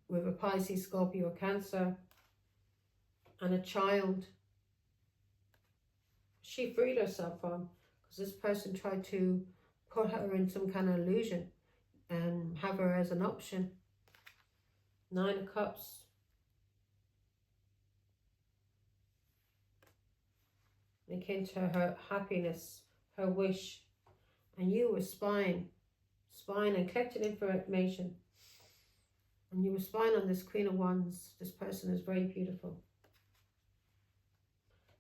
with a Pisces, Scorpio, Cancer and a child. She freed herself from because this person tried to put her in some kind of illusion and have her as an option. 9 of Cups. It came to her happiness, her wish, and you were spying and collecting information. And you were spying on this Queen of Wands. This person is very beautiful.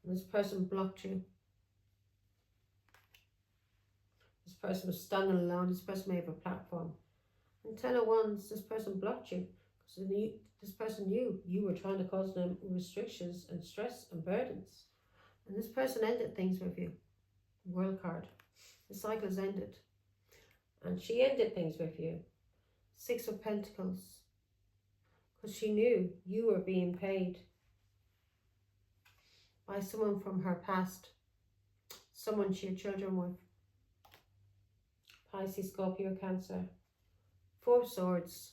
And this person blocked you. person was standing alone. This person may have a platform. And 10 of Wands, this person blocked you. Because this person knew you were trying to cause them restrictions and stress and burdens. And this person ended things with you. World card. The cycle has ended. And she ended things with you. 6 of Pentacles. Because she knew you were being paid by someone from her past. Someone she had children with. Pisces, Scorpio, Cancer. 4 Swords.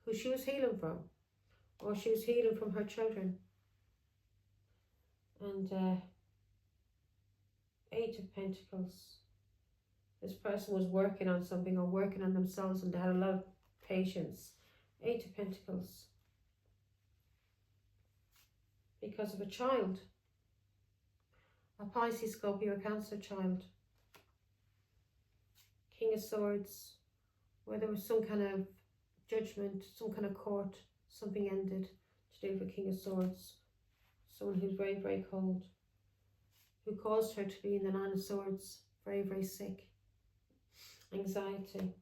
Who she was healing from. Or she was healing from her children. And 8 of Pentacles. This person was working on something or working on themselves and they had a lot of patience. 8 of Pentacles. Because of a child. A Pisces, Scorpio, Cancer child. King of Swords. Where there was some kind of judgment, some kind of court. Something ended to do with King of Swords. Someone who's very, very cold. Who caused her to be in the 9 of Swords. Very, very sick. Anxiety.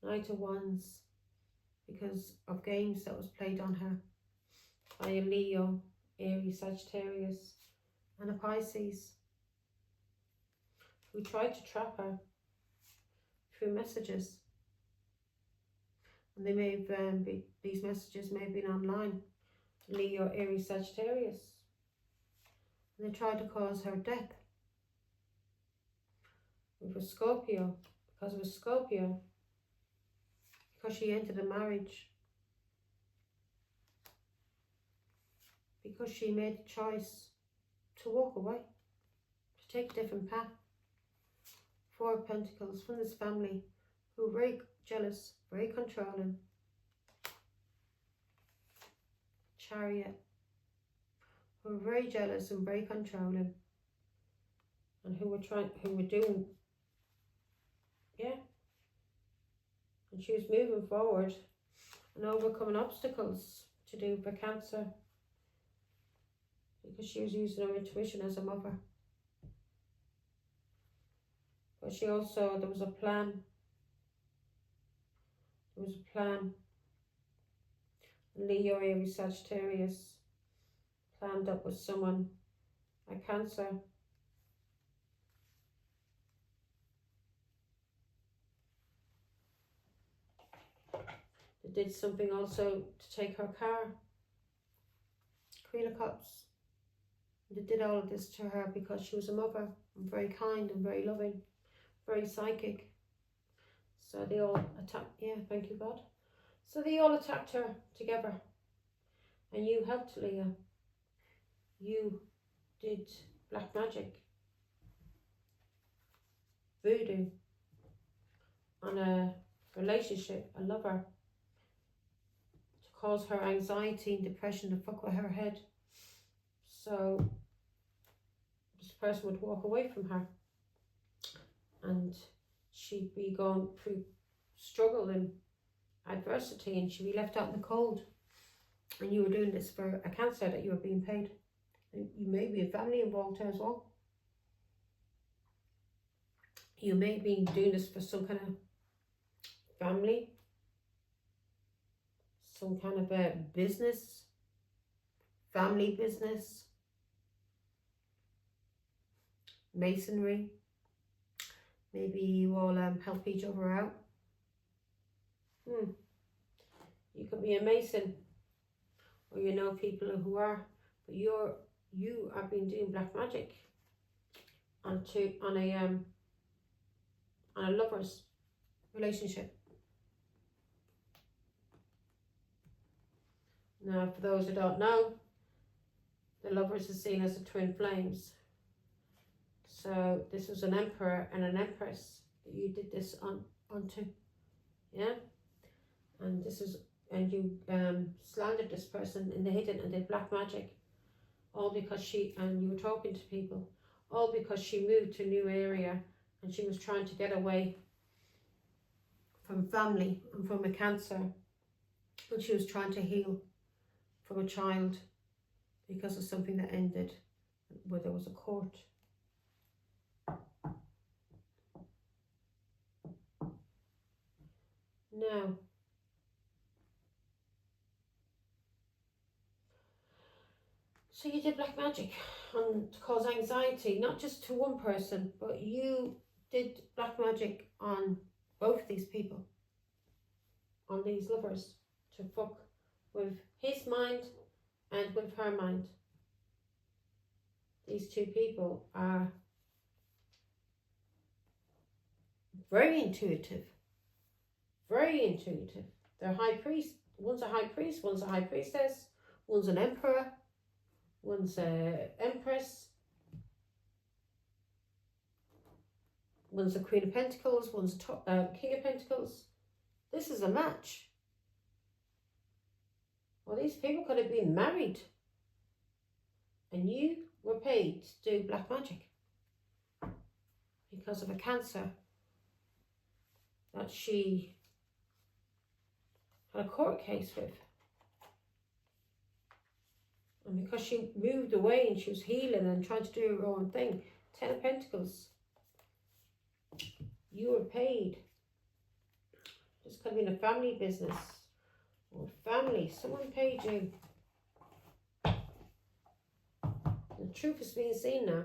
Knight of Wands. Because of games that was played on her. By a Leo, Aries, Sagittarius. And a Pisces. Who tried to trap her. Through messages. And they may have these messages may have been online. Leo, Aries, Sagittarius. And they tried to cause her death. With a Scorpio. Because of a Scorpio. Because she entered a marriage. Because she made the choice to walk away. To take a different path. 4 of Pentacles from this family who were very jealous, very controlling. Chariot. Who were very jealous and very controlling. And who were doing, yeah. And she was moving forward and overcoming obstacles to do for Cancer. Because she was using her intuition as a mother. But she also, there was a plan. There was a plan. Leo, Aries, Sagittarius planned up with someone, a Cancer. They did something also to take her car. Queen of Cups. They did all of this to her because she was a mother and very kind and very loving. Very psychic. So they all attacked, yeah, thank you God. So they all attacked her together. And you helped Leah. You did black magic. Voodoo. On a relationship, a lover. To cause her anxiety and depression to fuck with her head. So this person would walk away from her. And she'd be going through struggle and adversity and she'd be left out in the cold. And you were doing this for a Cancer that you were being paid. And you may be a family involved here as well. You may be doing this for some kind of family. Some kind of a business. Family business. Masonry. Maybe you all help each other out. You could be a Mason, or you know people who are, but you have been doing black magic on a lover's relationship. Now, for those who don't know, the lovers are seen as the twin flames. So this was an emperor and an empress that you did this onto, yeah. And this is, and you slandered this person in the hidden and did black magic, all because you were talking to people, all because she moved to a new area and she was trying to get away from family and from a Cancer, and she was trying to heal from a child because of something that ended where there was a court. Now, so you did black magic to cause anxiety, not just to one person, but you did black magic on both of these people, on these lovers, to fuck with his mind and with her mind. These two people are very intuitive. Very intuitive. They're high priest. One's a high priest, one's a high priestess, one's an emperor, one's a empress, one's a queen of pentacles, one's a king of pentacles. This is a match. Well, these people could have been married, and you were paid to do black magic because of a cancer that she had a court case with. And because she moved away and she was healing and trying to do her own thing, 10 of Pentacles, you were paid. This could have been a family business or family. Someone paid you. The truth is being seen now.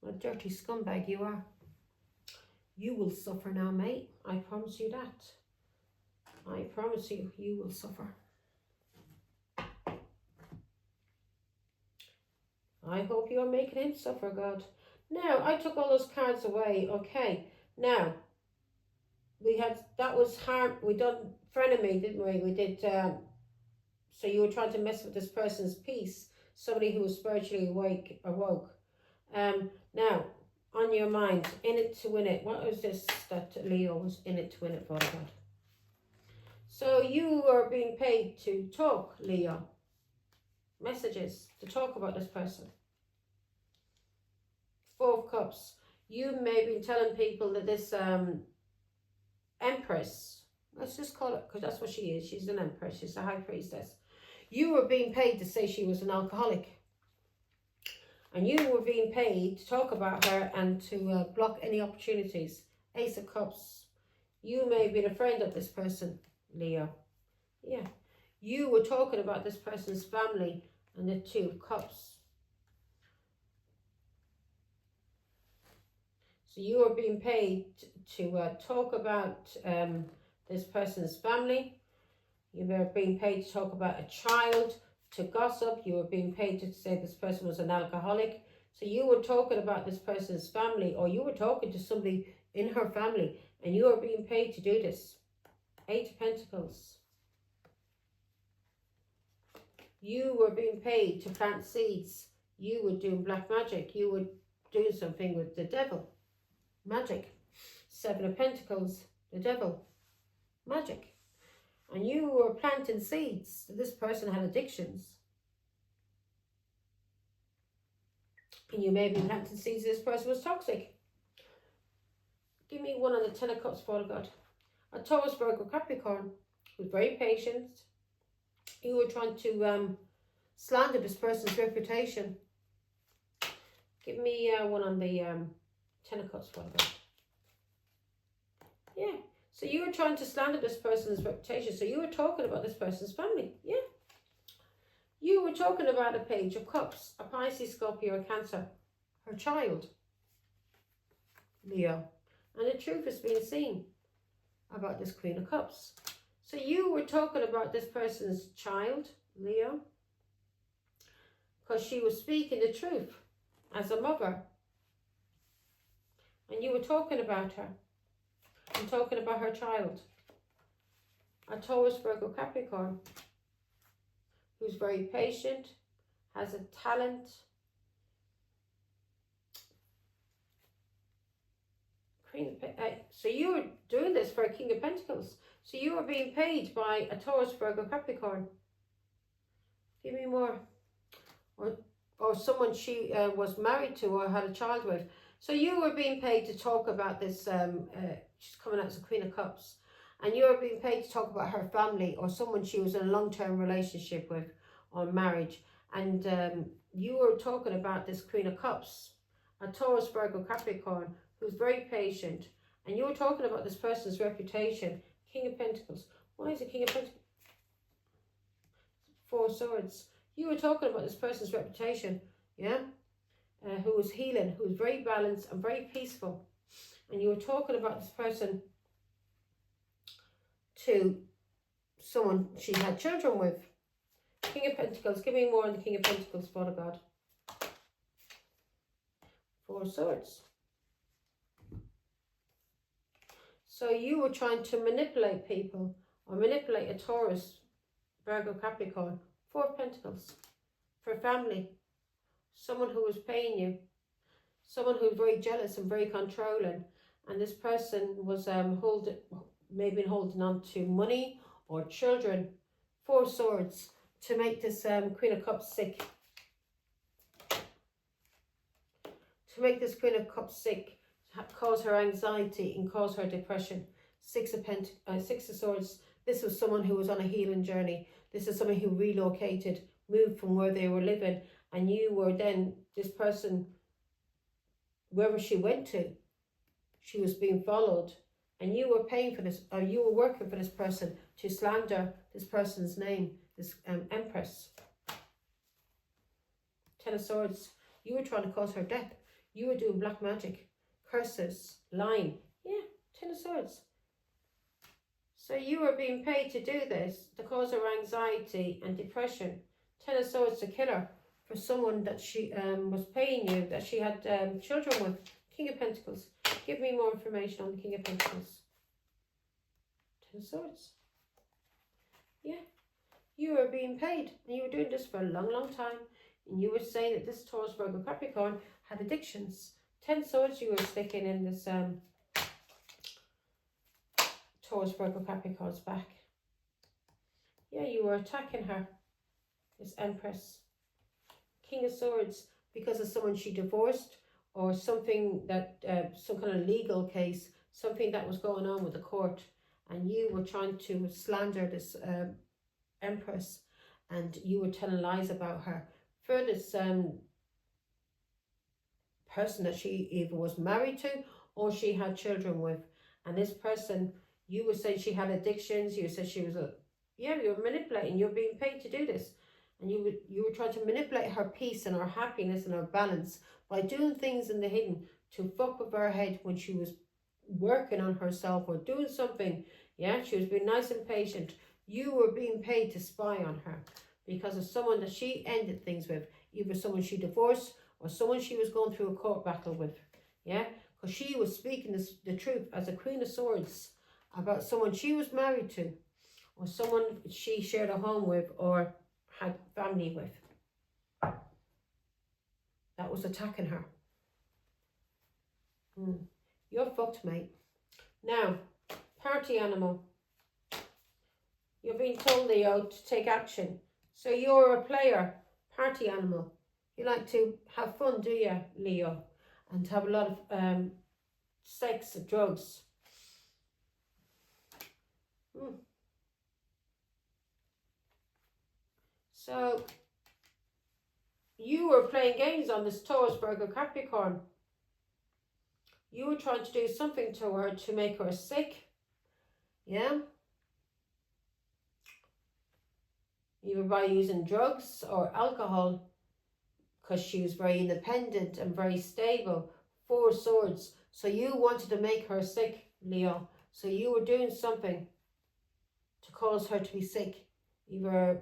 What a dirty scumbag you are. You will suffer now, mate. I promise you that. I promise you, you will suffer. I hope you are making him suffer, God. Now, I took all those cards away. Okay. Now, that was hard. We done frenemy, didn't we? We did, so you were trying to mess with this person's peace. Somebody who was spiritually awoke. Now, on your mind, in it to win it. What was this that Leo was in it to win it for, God? So you are being paid to talk, Leo. Messages to talk about this person. 4 of Cups. You may be telling people that this Empress, let's just call it, because that's what she is. She's an Empress. She's a High Priestess. You were being paid to say she was an alcoholic. And you were being paid to talk about her and to block any opportunities. Ace of Cups. You may have been a friend of this person, Leo. Yeah. You were talking about this person's family and the 2 of Cups. So you are being paid to talk about this person's family. You were being paid to talk about a child, to gossip. You were being paid to say this person was an alcoholic. So you were talking about this person's family, or you were talking to somebody in her family, and you are being paid to do this. 8 of Pentacles. You were being paid to plant seeds. You were doing black magic. You were doing something with the devil. Magic. 7 of Pentacles. The devil. Magic. And you were planting seeds. This person had addictions. And you may be planting seeds. This person was toxic. Give me one on the 10 of Cups, Father God. A Taurus, Virgo, Capricorn, who's very patient. You were trying to slander this person's reputation. Give me one on the 10 of Cups, Father God. Yeah. So you were trying to slander this person's reputation. So you were talking about this person's family. Yeah. You were talking about a Page of Cups, a Pisces, Scorpio, a Cancer, her child, Leo. And the truth is being seen about this Queen of Cups. So you were talking about this person's child, Leo, because she was speaking the truth as a mother. And you were talking about her and talking about her child. A Taurus, Virgo, Capricorn, who's very patient, has a talent. So you were doing this for a King of Pentacles. So you were being paid by a Taurus, Virgo, Capricorn. Give me more. Or someone she was married to or had a child with. So you were being paid to talk about this, she's coming out as a Queen of Cups. And you were being paid to talk about her family or someone she was in a long-term relationship with or marriage. And you were talking about this Queen of Cups a Taurus, Virgo, Capricorn, who's very patient, and you were talking about this person's reputation. King of Pentacles. Why is it King of Pentacles? Four of Swords. You were talking about this person's reputation, yeah? Who was healing, who was very balanced and very peaceful. And you were talking about this person to someone she had children with. King of Pentacles. Give me more on the King of Pentacles, Father God. Four of Swords. So you were trying to manipulate people, or manipulate a Taurus, Virgo, Capricorn. Four of Pentacles. For family. Someone who was paying you. Someone who was very jealous and very controlling. And this person was maybe holding on to money or children. Four of Swords. To make this Queen of Cups sick. To make this Queen of Cups sick. Cause her anxiety and cause her depression. Six of Swords. This was someone who was on a healing journey. This is someone who relocated, moved from where they were living, and you were then, this person, wherever she went to, she was being followed, and you were paying for this, or you were working for this person to slander this person's name, this Empress. Ten of Swords. You were trying to cause her death. You were doing black magic, curses, lying. Yeah, Ten of Swords. So you were being paid to do this, to cause her anxiety and depression. Ten of Swords to kill her for someone that she was paying you, that she had children with. King of Pentacles. Give me more information on the King of Pentacles. Ten of Swords. Yeah. You were being paid, and you were doing this for a long, long time. And you were saying that this Taurus, Virgo, Capricorn had addictions. 10 Swords you were sticking in this Taurus, Virgo, Capricorn's back. Yeah, you were attacking her, this Empress. King of Swords, because of someone she divorced, or something that, some kind of legal case, something that was going on with the court, and you were trying to slander this Empress, and you were telling lies about her for this person that she either was married to or she had children with. And this person, you were saying she had addictions, you said she was you were manipulating, you were being paid to do this. And you were trying to manipulate her peace and her happiness and her balance by doing things in the hidden to fuck with her head when she was working on herself or doing something. Yeah, she was being nice and patient. You were being paid to spy on her because of someone that she ended things with, either someone she divorced or someone she was going through a court battle with. Yeah, because she was speaking the truth as a Queen of Swords about someone she was married to, or someone she shared a home with or had family with, that was attacking her. You're fucked, mate. Now, party animal. You're being told, Leo, to take action. So you're a player, party animal. You like to have fun, do you, Leo? And have a lot of sex and drugs. So you were playing games on this Taurus, Virgo, Capricorn. You were trying to do something to her to make her sick. Yeah? Either by using drugs or alcohol, because she was very independent and very stable. 4 Swords. So you wanted to make her sick, Leo. So you were doing something to cause her to be sick. Either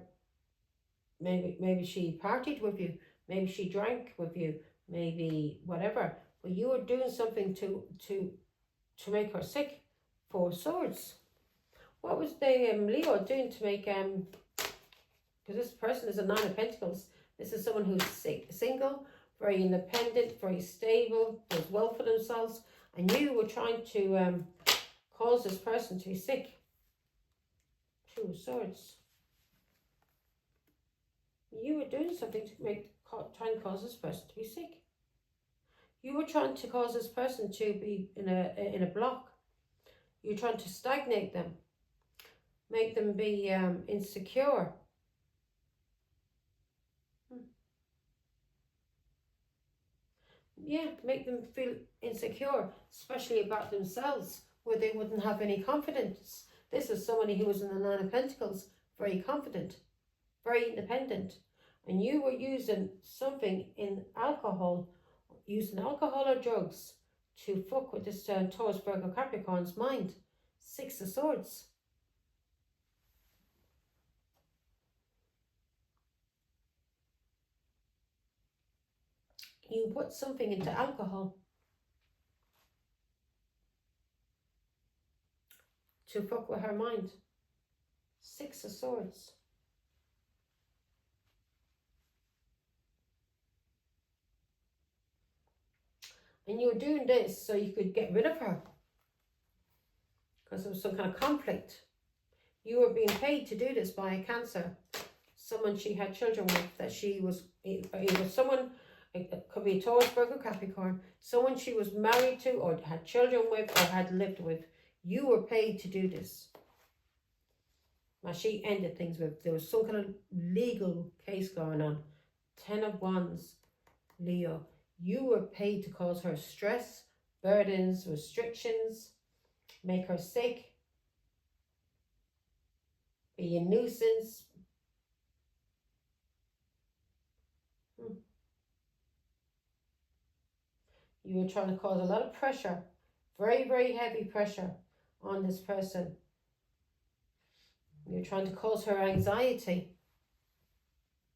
maybe she partied with you, maybe she drank with you, maybe whatever. But you were doing something to make her sick. 4 Swords. What was the Leo doing to make because this person is a 9 of Pentacles. This is someone who's single, very independent, very stable, does well for themselves, and you were trying to cause this person to be sick. 2 Swords. You were doing something to trying to cause this person to be sick. You were trying to cause this person to be in a block. You were trying to stagnate them, make them be insecure. yeah, make them feel insecure, especially about themselves, where they wouldn't have any confidence. This is somebody who was in the Nine of Pentacles, very confident, very independent, and you were using something in alcohol, using alcohol or drugs to fuck with this Taurus, Virgo, Capricorn's mind. Six of Swords. You put something into alcohol to fuck with her mind. Six of Swords. And you were doing this so you could get rid of her, because there was some kind of conflict. You were being paid to do this by a Cancer, someone she had children with, that she was, either someone, it could be a Taurus, Virgo, Capricorn, someone she was married to or had children with or had lived with. You were paid to do this. Now she ended things with, there was some kind of legal case going on. 10 of Wands, Leo. You were paid to cause her stress, burdens, restrictions, make her sick, be a nuisance. You were trying to cause a lot of pressure, very, very heavy pressure on this person. You're trying to cause her anxiety.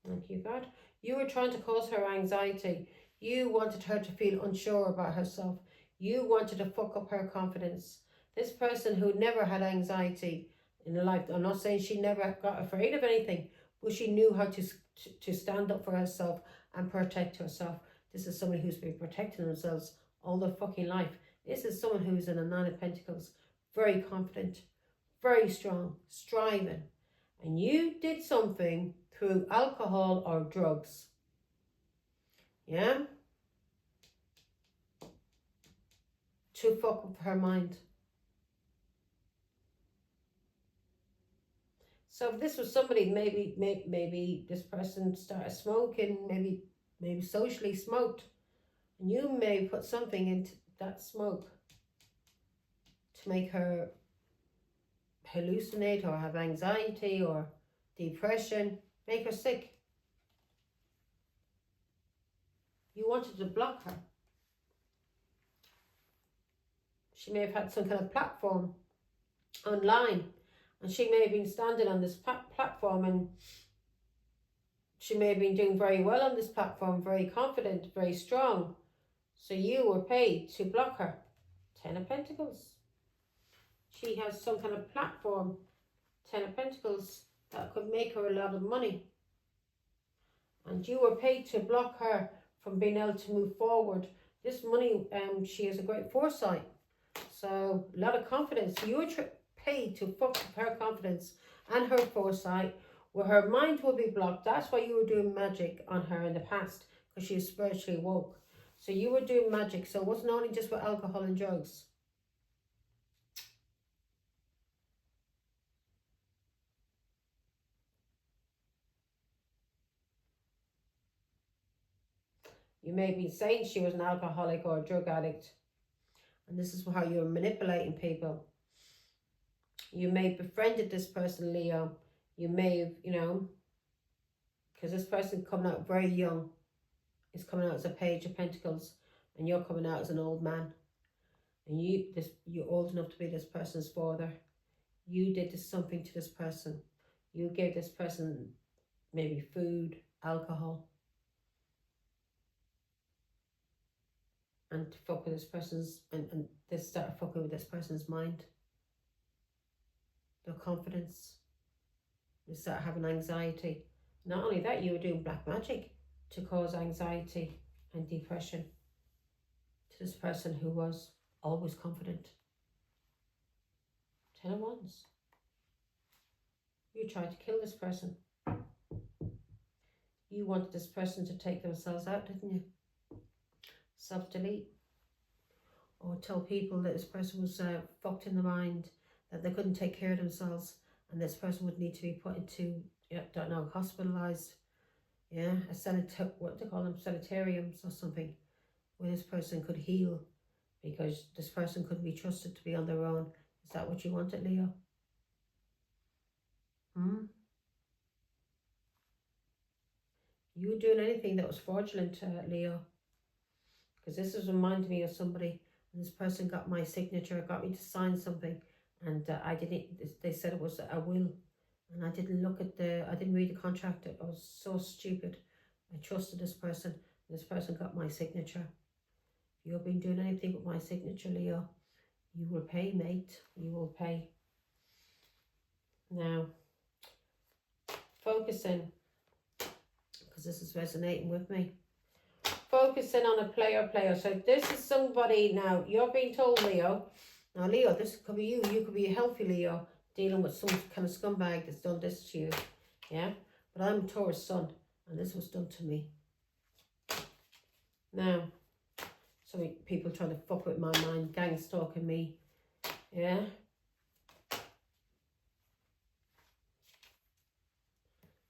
Thank you, God. You were trying to cause her anxiety. You wanted her to feel unsure about herself. You wanted to fuck up her confidence. This person who never had anxiety in her life, I'm not saying she never got afraid of anything, but she knew how to stand up for herself and protect herself. This is somebody who's been protecting themselves all their fucking life. This is someone who's in a Nine of Pentacles, very confident, very strong, striving. And you did something through alcohol or drugs. Yeah? To fuck up her mind. So if this was somebody, maybe this person started smoking, maybe socially smoked, and you may put something into that smoke to make her hallucinate or have anxiety or depression, make her sick. You wanted to block her. She may have had some kind of platform online, and she may have been standing on this platform, and she may have been doing very well on this platform, very confident, very strong. So you were paid to block her. 10 of Pentacles. She has some kind of platform, 10 of Pentacles, that could make her a lot of money. And you were paid to block her from being able to move forward. This money, she has a great foresight. So a lot of confidence. You were paid to fuck with her confidence and her foresight, where her mind will be blocked. That's why you were doing magic on her in the past, because she was spiritually woke. So you were doing magic. So it wasn't only just with alcohol and drugs. You may be saying she was an alcoholic or a drug addict. And this is how you're manipulating people. You may have befriended this person, Leo. You may have, because this person coming out very young is coming out as a Page of Pentacles, and you're coming out as an old man. And you're old enough to be this person's father. You did something to this person. You gave this person maybe food, alcohol, and to fuck with this person's, and this started fucking with this person's mind, their confidence. They start having anxiety. Not only that, you were doing black magic to cause anxiety and depression to this person who was always confident. 10 of Wands. You tried to kill this person. You wanted this person to take themselves out, didn't you? Self-delete. Or tell people that this person was fucked in the mind, that they couldn't take care of themselves, and this person would need to be put into, hospitalized. Yeah, what do they call them, sanitariums or something. where this person could heal, because this person couldn't be trusted to be on their own. Is that what you wanted, Leo? You were doing anything that was fraudulent, Leo, because this is reminding me of somebody, and this person got my signature, got me to sign something, and I didn't, they said it was a will, and I didn't look at I didn't read the contract. I was so stupid. I trusted this person, and this person got my signature. If you've been doing anything with my signature, Leo, you will pay, mate. You will pay. Now, focusing, because this is resonating with me. Focusing on a player. So this is somebody now, you're being told, Leo. Now, Leo, this could be you. You could be a healthy Leo dealing with some kind of scumbag that's done this to you. Yeah? But I'm Taurus sun, and this was done to me. Now, some people trying to fuck with my mind, gang stalking me. Yeah?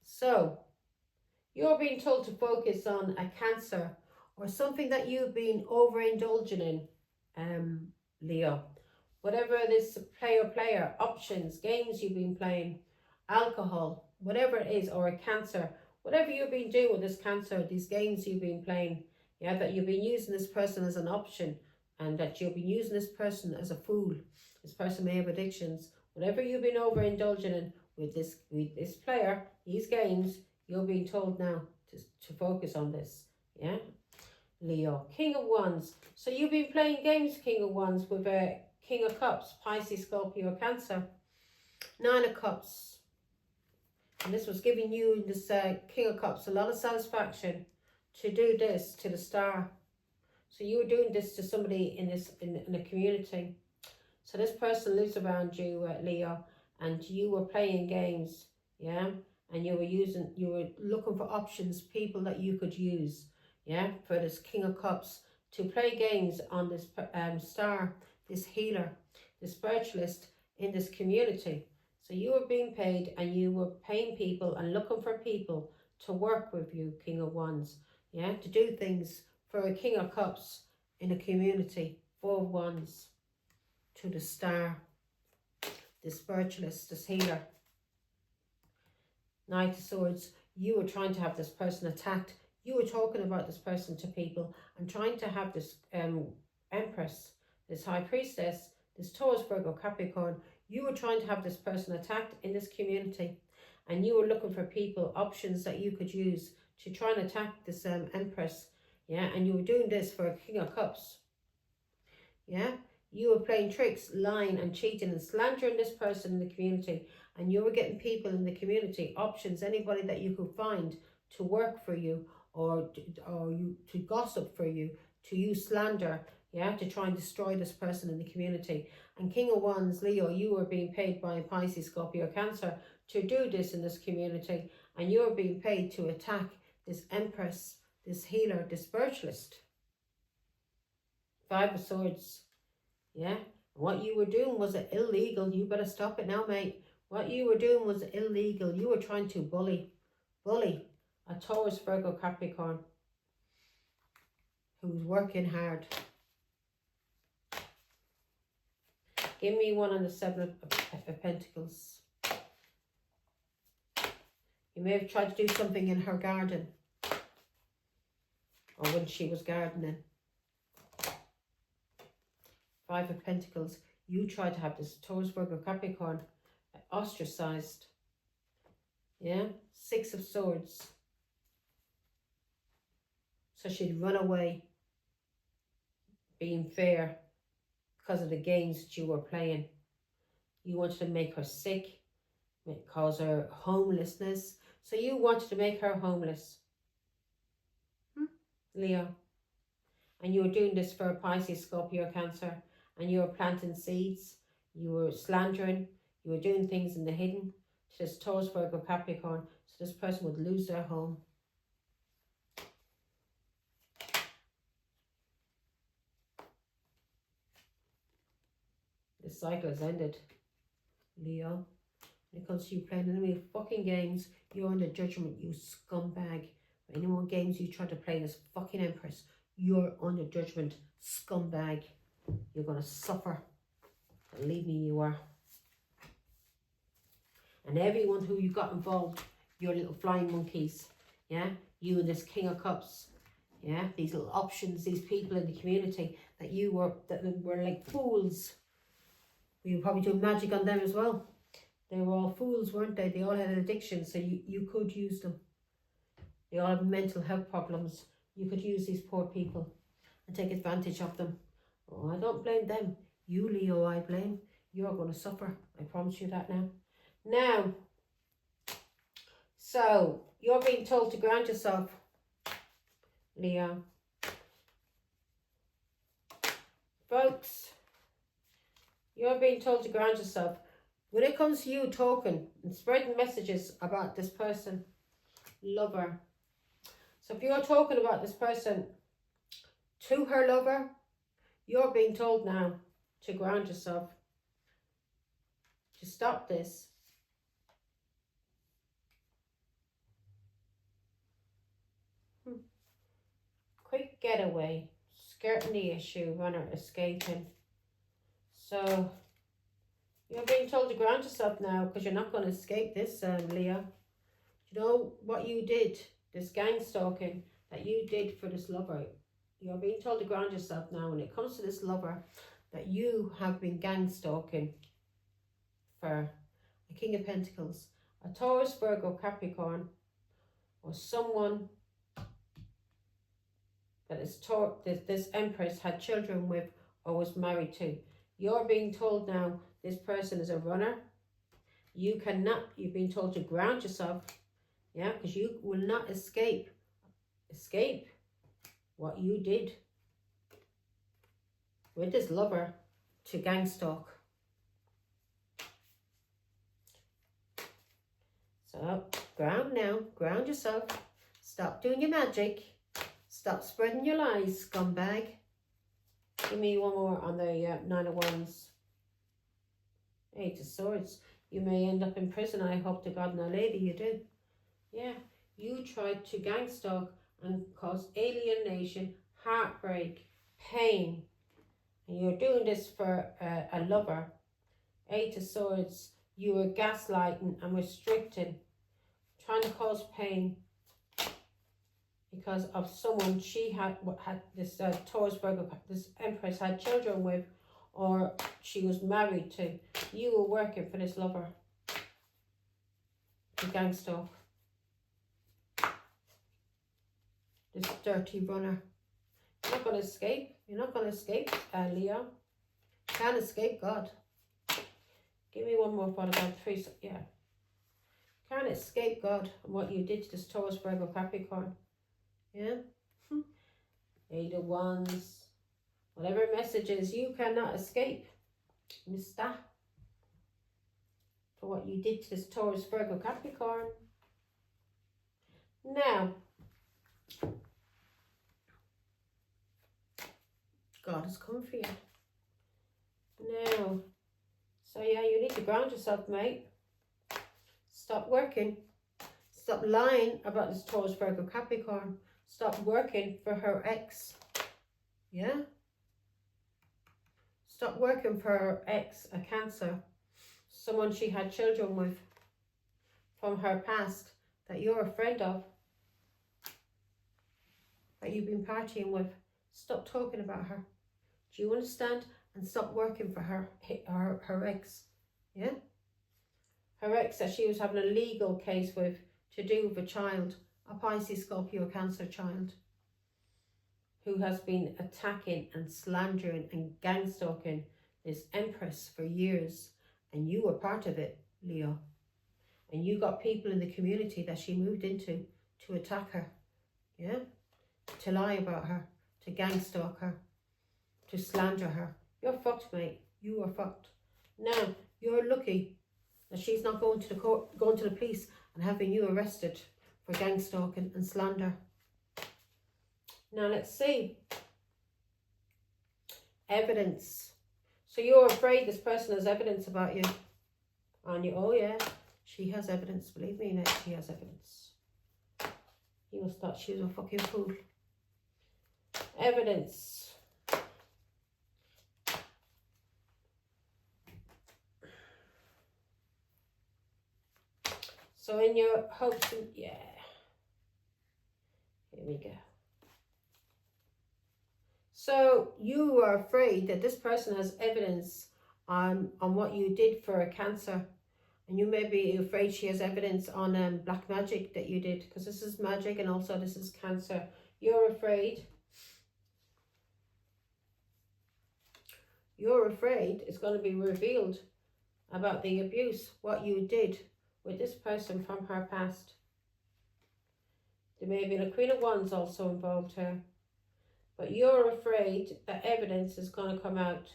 So, you're being told to focus on a Cancer or something that you've been overindulging in, Leo. Whatever this player, options, games you've been playing, alcohol, whatever it is, or a Cancer, whatever you've been doing with this Cancer, these games you've been playing, yeah, that you've been using this person as an option, and that you've been using this person as a fool. This person may have addictions. Whatever you've been overindulging in with this player, these games, you're being told now to focus on this, yeah? Leo, King of Wands. So you've been playing games, King of Wands, with a King of Cups, Pisces, Scorpio, Cancer. 9 of Cups. And this was giving you, this King of Cups, a lot of satisfaction to do this to the Star. So you were doing this to somebody in a community. So this person lives around you, Leo, and you were playing games, yeah? And you were looking for options, people that you could use, yeah, for this King of Cups to play games on this Star, this healer, this spiritualist in this community. So you were being paid, and you were paying people and looking for people to work with you, King of Wands, yeah, to do things for a King of Cups in a community. 4 of Wands to the Star, this spiritualist, this healer. Knight of Swords, you were trying to have this person attacked. You were talking about this person to people and trying to have this Empress, this High Priestess, this Taurus, Virgo, Capricorn. You were trying to have this person attacked in this community, and you were looking for people, options that you could use to try and attack this Empress. Yeah, and you were doing this for a King of Cups. Yeah, you were playing tricks, lying and cheating and slandering this person in the community. And you were getting people in the community, options, anybody that you could find to work for you, or to gossip for you, to use slander, yeah, to try and destroy this person in the community. And King of Wands, Leo, you were being paid by Pisces, Scorpio, Cancer to do this in this community. And you were being paid to attack this Empress, this healer, this spiritualist. 5 of Swords, yeah. What you were doing was illegal. You better stop it now, mate. What you were doing was illegal. You were trying to bully a Taurus, Virgo, Capricorn who's working hard. Give me one on the 7 of Pentacles. You may have tried to do something in her garden, or when she was gardening. 5 of Pentacles. You tried to have this Taurus, Virgo, Capricorn ostracized. Yeah. 6 of Swords. So she'd run away, being fair, because of the games that you were playing. You wanted to make her sick, cause her homelessness. So you wanted to make her homeless, Leo. And you were doing this for Pisces, Scorpio, Cancer. And you were planting seeds. You were slandering. You were doing things in the hidden to this Taurus, Virgo, Capricorn. So this person would lose their home. This cycle has ended, Leo. When it comes to you playing any fucking games, you're under judgment, you scumbag. Any more games you try to play this fucking Empress, You're under judgment, scumbag. You're going to suffer. Believe me, you are. And everyone who you got involved, your little flying monkeys, yeah? You and this King of Cups, yeah? These little options, these people in the community that were like fools. You were probably doing magic on them as well. They were all fools, weren't they? They all had an addiction, so you could use them. They all have mental health problems. You could use these poor people and take advantage of them. Oh, I don't blame them. You, Leo, I blame. You're going to suffer. I promise you that now. Now, so you're being told to ground yourself, Leo. Folks, you're being told to ground yourself. When it comes to you talking and spreading messages about this person, lover. So if you're talking about this person to her lover, you're being told now to ground yourself, to stop this. Quick getaway, skirting the issue, runner escaping. So you're being told to ground yourself now because you're not going to escape this, Leo. You know what you did, this gang stalking that you did for this lover. You're being told to ground yourself now when it comes to this lover that you have been gang stalking for a King of Pentacles, a Taurus, Virgo, Capricorn, or someone that is this Empress had children with or was married to. You're being told now this person is a runner. You've been told to ground yourself, yeah, because you will not escape what you did with this lover to gang stalk. So ground now, ground yourself. Stop doing your magic. Stop spreading your lies, scumbag. Give me one more on the Nine of Wands. Eight of Swords. You may end up in prison. I hope to God and Our Lady you do. Yeah, you tried to gang stalk and cause alienation, heartbreak, pain. And you're doing this for a lover. Eight of Swords. You were gaslighting and restricting, trying to cause pain because of someone she had this Taurus, Virgo, this Empress had children with, or she was married to. You were working for this lover to gang stalk. This dirty runner. You're not going to escape. You're not going to escape, Leo. Can't escape God. Give me one more, Father God. Three, yeah. Can't escape God and what you did to this Taurus, Virgo, Capricorn. Yeah? Eight of Wands. Whatever messages, you cannot escape, mister, for what you did to this Taurus, Virgo, Capricorn. Now, God has come for you. Now, so yeah, you need to ground yourself, mate. Stop working. Stop lying about this Taurus, Virgo, Capricorn. Stop working for her ex. Yeah? Stop working for her ex, a Cancer. Someone she had children with from her past that you're a friend of. That you've been partying with. Stop talking about her. Do you understand? And stop working for her ex. Yeah? Her ex that she was having a legal case with to do with a child, a Pisces, Scorpio, Cancer child, who has been attacking and slandering and gang stalking this Empress for years. And you were part of it, Leo. And you got people in the community that she moved into to attack her. Yeah? To lie about her, to gang stalk her, to slander her. You're fucked, mate. You are fucked. Now, you're lucky that she's not going to the court, going to the police and having you arrested for gang stalking and slander. Now, let's see. Evidence. So you're afraid this person has evidence about you. And you, oh yeah, she has evidence. Believe me, Nick, she has evidence. You must thought she was a fucking fool. Evidence. So in your hopes and, yeah. Here we go. So you are afraid that this person has evidence on what you did for a cancer. And you may be afraid she has evidence on black magic that you did. Because this is magic and also this is cancer. You're afraid. You're afraid it's going to be revealed about the abuse, what you did with this person from her past. There may have been a Queen of Wands also involved here. But you're afraid that evidence is going to come out,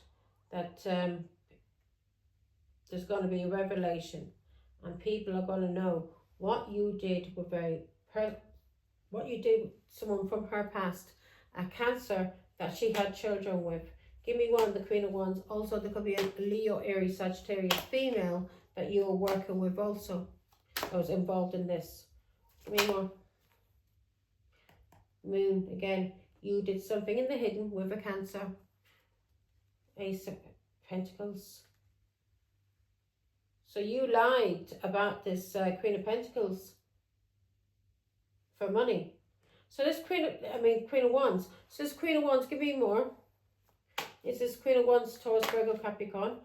that there's going to be a revelation. And people are going to know what you did with what you did with someone from her past. A cancer that she had children with. Give me one, the Queen of Wands. Also, there could be a Leo, Aries, Sagittarius female that you were working with also. That was involved in this. Give me more. Moon, again. You did something in the hidden with a cancer. Ace of Pentacles. So you lied about this Queen of Pentacles for money. So this Queen of Wands. So this Queen of Wands, give me more. Is this Queen of Wands, Taurus, Virgo, Capricorn?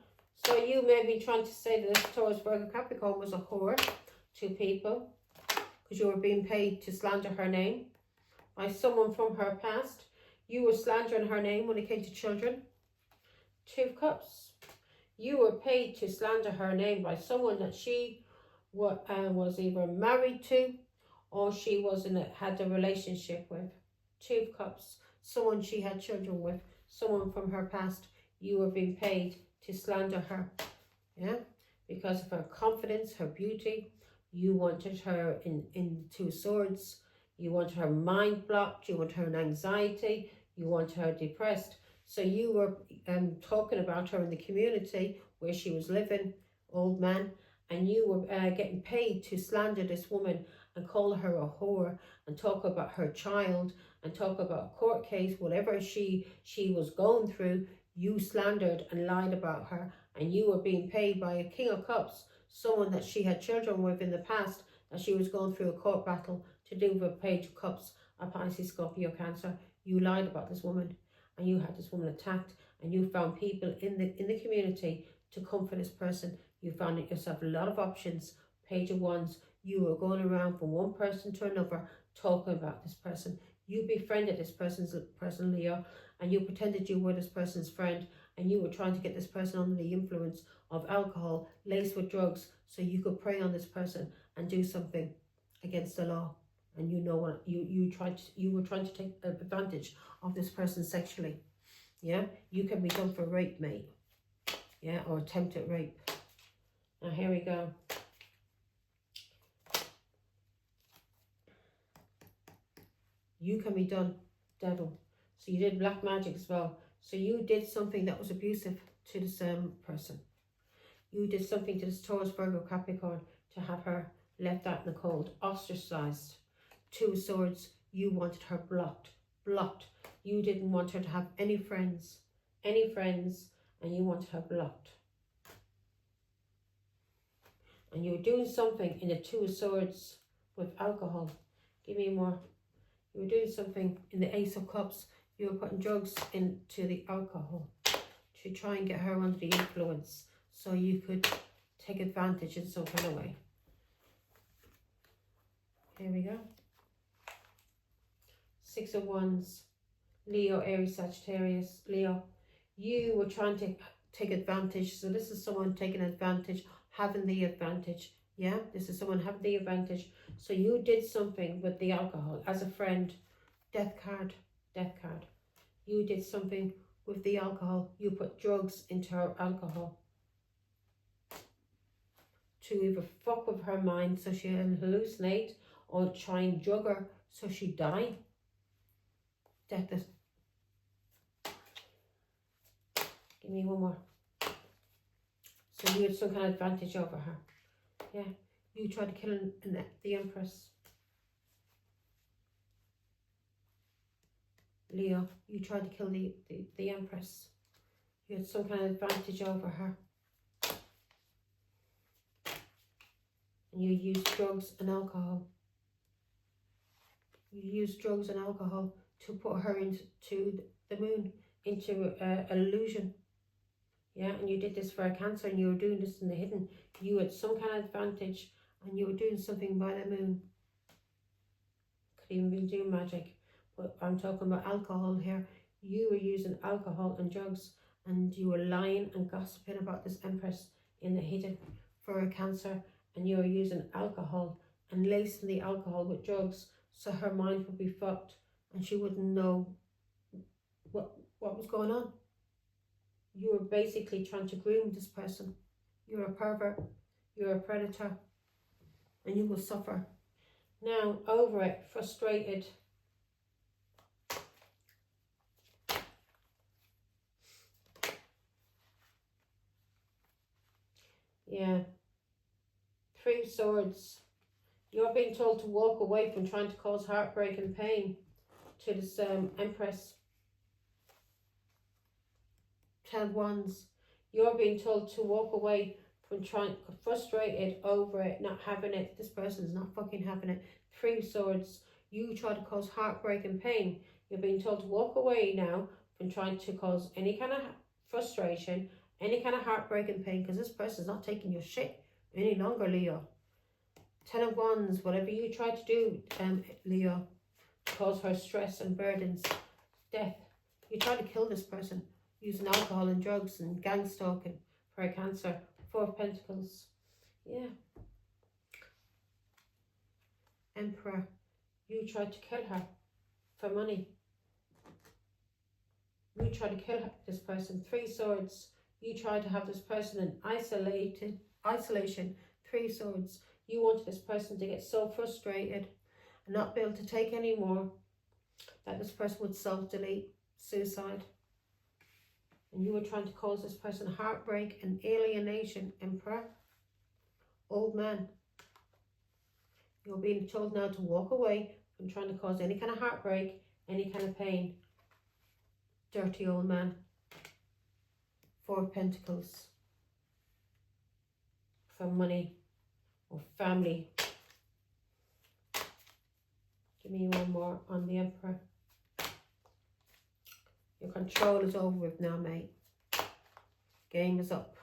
So you may be trying to say that this Taurus, Virgo, Capricorn was a whore to people because you were being paid to slander her name by someone from her past. You were slandering her name when it came to children. Two of Cups. You were paid to slander her name by someone that she was either married to or she had a relationship with. Two of Cups. Someone she had children with. Someone from her past. You were being paid to slander her. Yeah? Because of her confidence, her beauty. You wanted her in Two of Swords. You want her mind blocked. You want her in anxiety. You want her depressed. So you were talking about her in the community where she was living, old man, and you were getting paid to slander this woman and call her a whore and talk about her child and talk about a court case, whatever she was going through. You slandered and lied about her, and you were being paid by a King of Cups, someone that she had children with in the past, that she was going through a court battle to do with a Page of Cups, a Pisces, Scorpio, Cancer. You lied about this woman, and you had this woman attacked, and you found people in the community to come for this person. You found yourself a lot of options. Page of Wands. You were going around from one person to another talking about this person. You befriended this person, Leo, and you pretended you were this person's friend, and you were trying to get this person under the influence of alcohol laced with drugs so you could prey on this person and do something against the law. And you know what you were trying to take advantage of this person sexually. Yeah, you can be done for rape, mate. Yeah, or attempted rape. Now here we go. You can be done, devil. So you did black magic as well. So you did something that was abusive to this person. You did something to this Taurus, Virgo, Capricorn to have her left out in the cold, ostracized. Two of Swords. You wanted her blocked. You didn't want her to have any friends, and you wanted her blocked. And you were doing something in the Two of Swords with alcohol. Give me more. You were doing something in the Ace of Cups. You were putting drugs into the alcohol to try and get her under the influence so you could take advantage in some kind of way. Here we go. Six of Wands. Leo, Aries, Sagittarius. Leo, you were trying to take advantage. So this is someone taking advantage, having the advantage. Yeah, this is someone having the advantage. So you did something with the alcohol as a friend. Death card. You did something with the alcohol. You put drugs into her alcohol to either fuck with her mind so she hallucinate or try and drug her so she die. Death is... Give me one more. So you had some kind of advantage over her. Yeah, you tried to kill the Empress. Leo, you tried to kill the Empress. You had some kind of advantage over her. And you used drugs and alcohol. You used drugs and alcohol to put her into the moon, into an illusion. Yeah, and you did this for a Cancer, and you were doing this in the hidden. You had some kind of advantage, and you were doing something by the moon. Could even be doing magic, but I'm talking about alcohol here. You were using alcohol and drugs, and you were lying and gossiping about this Empress in the hidden for a Cancer, and you were using alcohol and lacing the alcohol with drugs, so her mind would be fucked, and she wouldn't know what was going on. You were basically trying to groom this person. You're a pervert, you're a predator, and you will suffer. Now, over it, frustrated. Yeah. 3 Swords. You're being told to walk away from trying to cause heartbreak and pain to this Empress. 10 Wands. You're being told to walk away from trying, frustrated over it, not having it. This person's not fucking having it. 3 Swords. You try to cause heartbreak and pain. You're being told to walk away now from trying to cause any kind of frustration, any kind of heartbreak and pain, because this person's not taking your shit any longer, Leo. 10 of Wands. Whatever you try to do, Leo, to cause her stress and burdens, death. You try to kill this person using alcohol and drugs and gang stalking for a Cancer. 4 of Pentacles. Yeah. Emperor. You tried to kill her for money. You tried to kill this person. 3 Swords. You tried to have this person in isolation. 3 Swords. You wanted this person to get so frustrated and not be able to take any more that this person would self-delete, suicide. And you were trying to cause this person heartbreak and alienation. Emperor. Old man. You're being told now to walk away from trying to cause any kind of heartbreak, any kind of pain. Dirty old man. 4 of Pentacles. For money or family. Give me one more on the Emperor. Your control is over with now, mate. Game is up.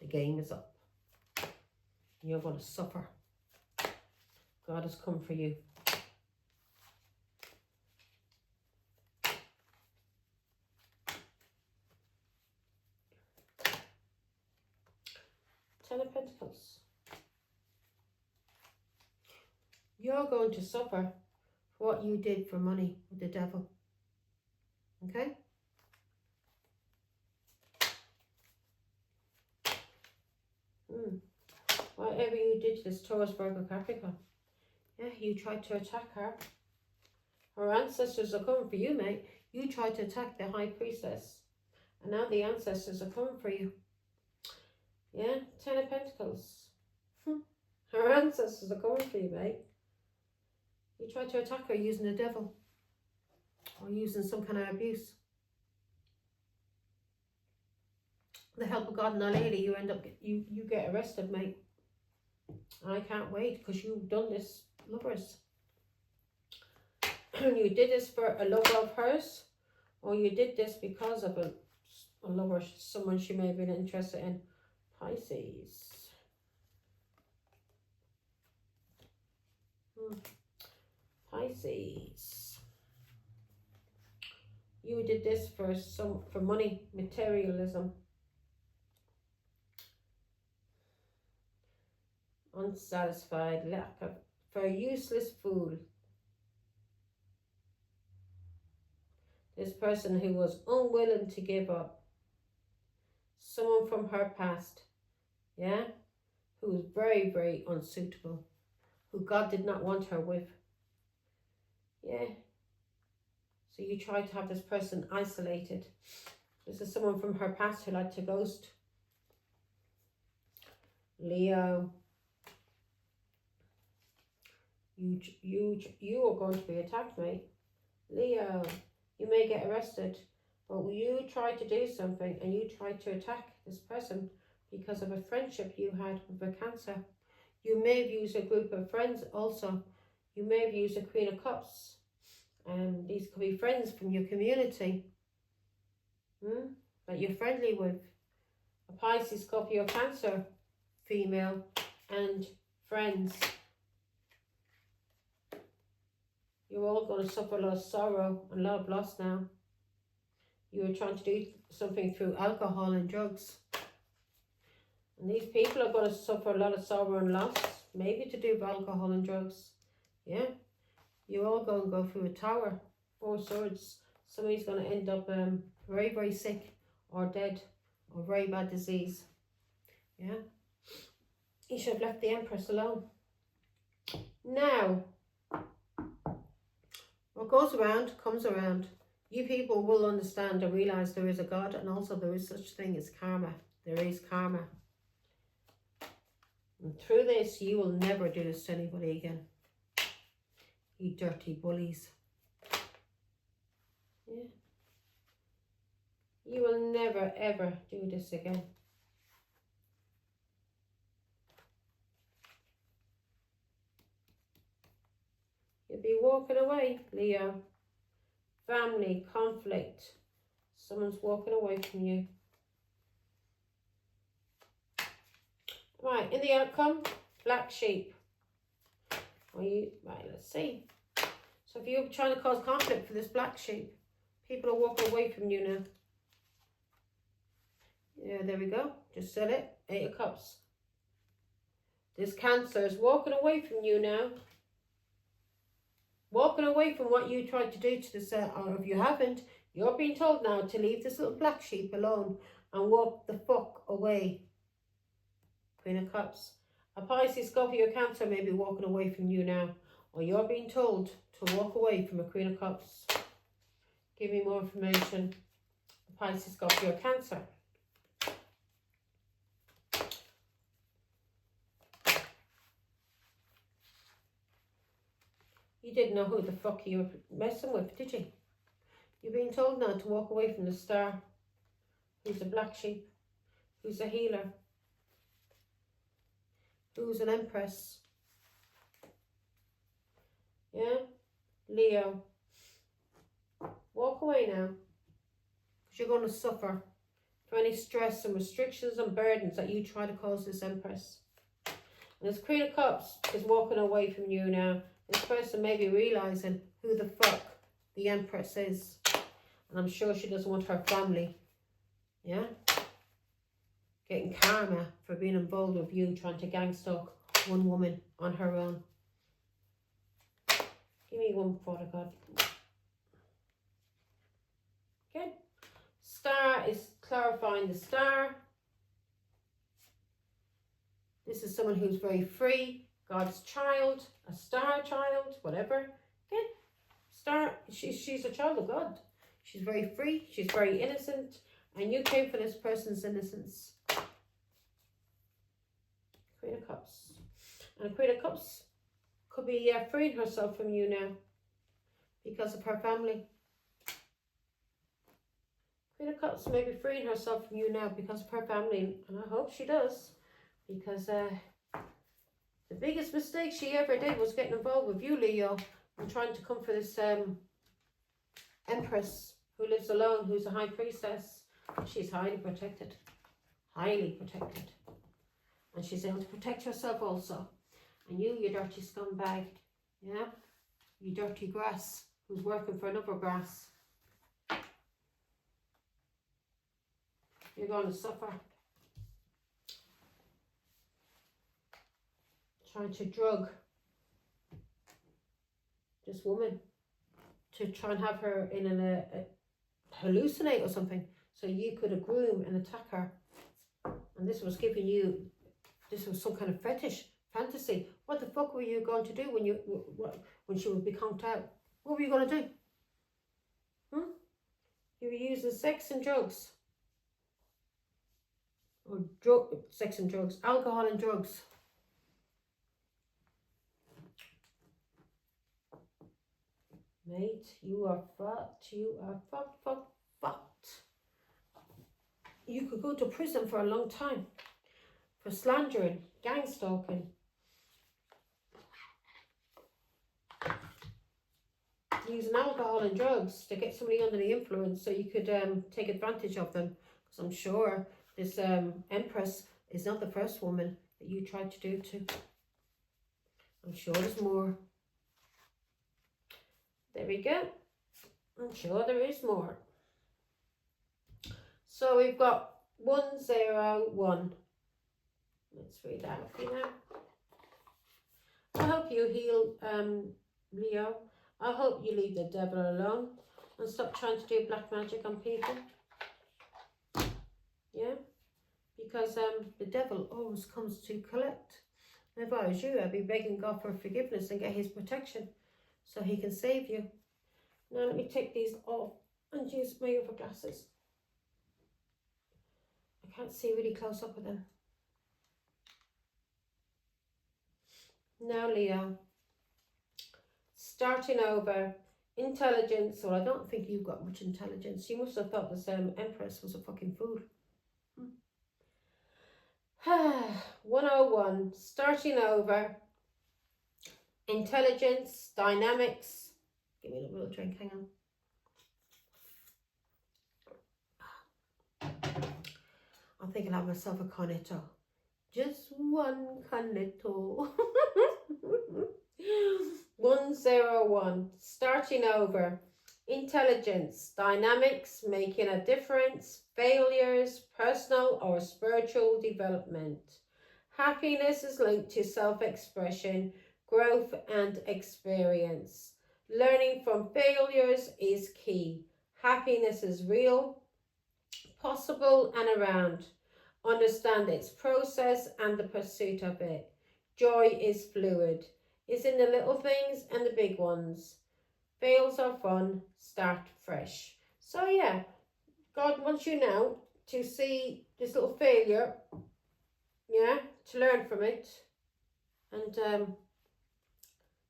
The game is up. You're going to suffer. God has come for you. Ten of Pentacles. You're going to suffer for what you did for money with the devil. Okay? Whatever you did to this Taurus, Virgo, Capricorn. Yeah, you tried to attack her. Her ancestors are coming for you, mate. You tried to attack the High Priestess. And now the ancestors are coming for you. Yeah, 10 of Pentacles. Her ancestors are coming for you, mate. You tried to attack her using the devil. Or using some kind of abuse. The help of God and Our Lady, you end up, you get arrested, mate. I can't wait, because you've done this, lovers. You did this for a lover of hers, or you did this because of a lover, someone she may have been interested in. Pisces. Pisces. You did this for money, materialism. Unsatisfied, for a useless fool. This person who was unwilling to give up. Someone from her past, yeah, who was very, very unsuitable, who God did not want her with. Yeah. So you tried to have this person isolated. This is someone from her past who liked to ghost. Leo. You are going to be attacked, mate. Leo. You may get arrested. But you try to do something and you try to attack this person because of a friendship you had with a Cancer. You may have used a group of friends also. You may have used a Queen of Cups. These could be friends from your community that you're friendly with. A Pisces, Scorpio, Cancer female and friends. You're all going to suffer a lot of sorrow and a lot of loss now. You were trying to do something through alcohol and drugs. And these people are going to suffer a lot of sorrow and loss, maybe to do with alcohol and drugs. Yeah. You're all going to go through a tower. 4 swords. Somebody's going to end up very, very sick or dead or very bad disease. Yeah. You should have left the Empress alone. Now, what goes around comes around. You people will understand and realise there is a God, and also there is such thing as karma. There is karma. And through this, you will never do this to anybody again. You dirty bullies. Yeah. You will never, ever do this again. You'll be walking away, Leo. Family, conflict. Someone's walking away from you. Right, in the outcome, black sheep. Right, let's see. So if you're trying to cause conflict for this black sheep, people are walking away from you now. Yeah, there we go. Just said it. 8 of Cups. This Cancer is walking away from you now. Walking away from what you tried to do to this, or if you haven't, you're being told now to leave this little black sheep alone and walk the fuck away. Queen of Cups. A Pisces, Scorpio, Cancer may be walking away from you now, or you're being told to walk away from a Queen of Cups. Give me more information. A Pisces, Scorpio, Cancer. You didn't know who the fuck you were messing with, did you? You're being told now to walk away from the Star, who's a black sheep, who's a healer, who's an Empress. Yeah? Leo. Walk away now. Because you're going to suffer for any stress and restrictions and burdens that you try to cause this Empress. And this Queen of Cups is walking away from you now. This person may be realising who the fuck the Empress is. And I'm sure she doesn't want her family, yeah, getting karma for being involved with you trying to gang stalk one woman on her own. Give me one, Father God. Okay. Star is clarifying the Star. This is someone who's very free. God's child, a star child, whatever. Okay. Star, she's a child of God. She's very free, she's very innocent, and you came for this person's innocence. Queen of Cups. And a Queen of Cups could be freeing herself from you now because of her family. Queen of Cups may be freeing herself from you now because of her family, and I hope she does, because the biggest mistake she ever did was getting involved with you, Leo, and trying to come for this Empress who lives alone, who's a High Priestess. She's highly protected. Highly protected. And she's able to protect herself also. And you dirty scumbag, yeah? You dirty grass who's working for another grass. You're going to suffer. Trying to drug this woman to try and have her in a hallucinate or something, so you could groom and attack her. And this was giving you, this was some kind of fetish, fantasy. What the fuck were you going to do when she would be conked out? What were you going to do? You were using sex and drugs. Or sex and drugs, alcohol and drugs. Mate, you are fucked. You are fucked. You could go to prison for a long time for slandering, gang stalking, using alcohol and drugs to get somebody under the influence so you could take advantage of them. Because I'm sure this Empress is not the first woman that you tried to do to. I'm sure there's more. There we go. I'm sure there is more. So we've got 101. Let's read that out for you now. I hope you heal, Leo. I hope you leave the devil alone and stop trying to do black magic on people. Yeah? Because the devil always comes to collect. If I was you, I'd be begging God for forgiveness and get his protection so he can save you. Now let me take these off and use my other glasses. I can't see really close up with them. Now Leo, starting over, intelligence. Well, I don't think you've got much intelligence. You must have thought this Empress was a fucking fool. 101, starting over, intelligence, dynamics. Give me a little drink, hang on. I think I'll have myself a cornetto. Just one cornetto. 101, starting over, intelligence, dynamics, making a difference, failures, personal or spiritual development. Happiness is linked to self-expression, growth and experience. Learning from failures is key. Happiness is real, possible and around. Understand its process and the pursuit of it. Joy is fluid. It's in the little things and the big ones. Fails are fun. Start fresh. So yeah, God wants you now to see this little failure, yeah, to learn from it. And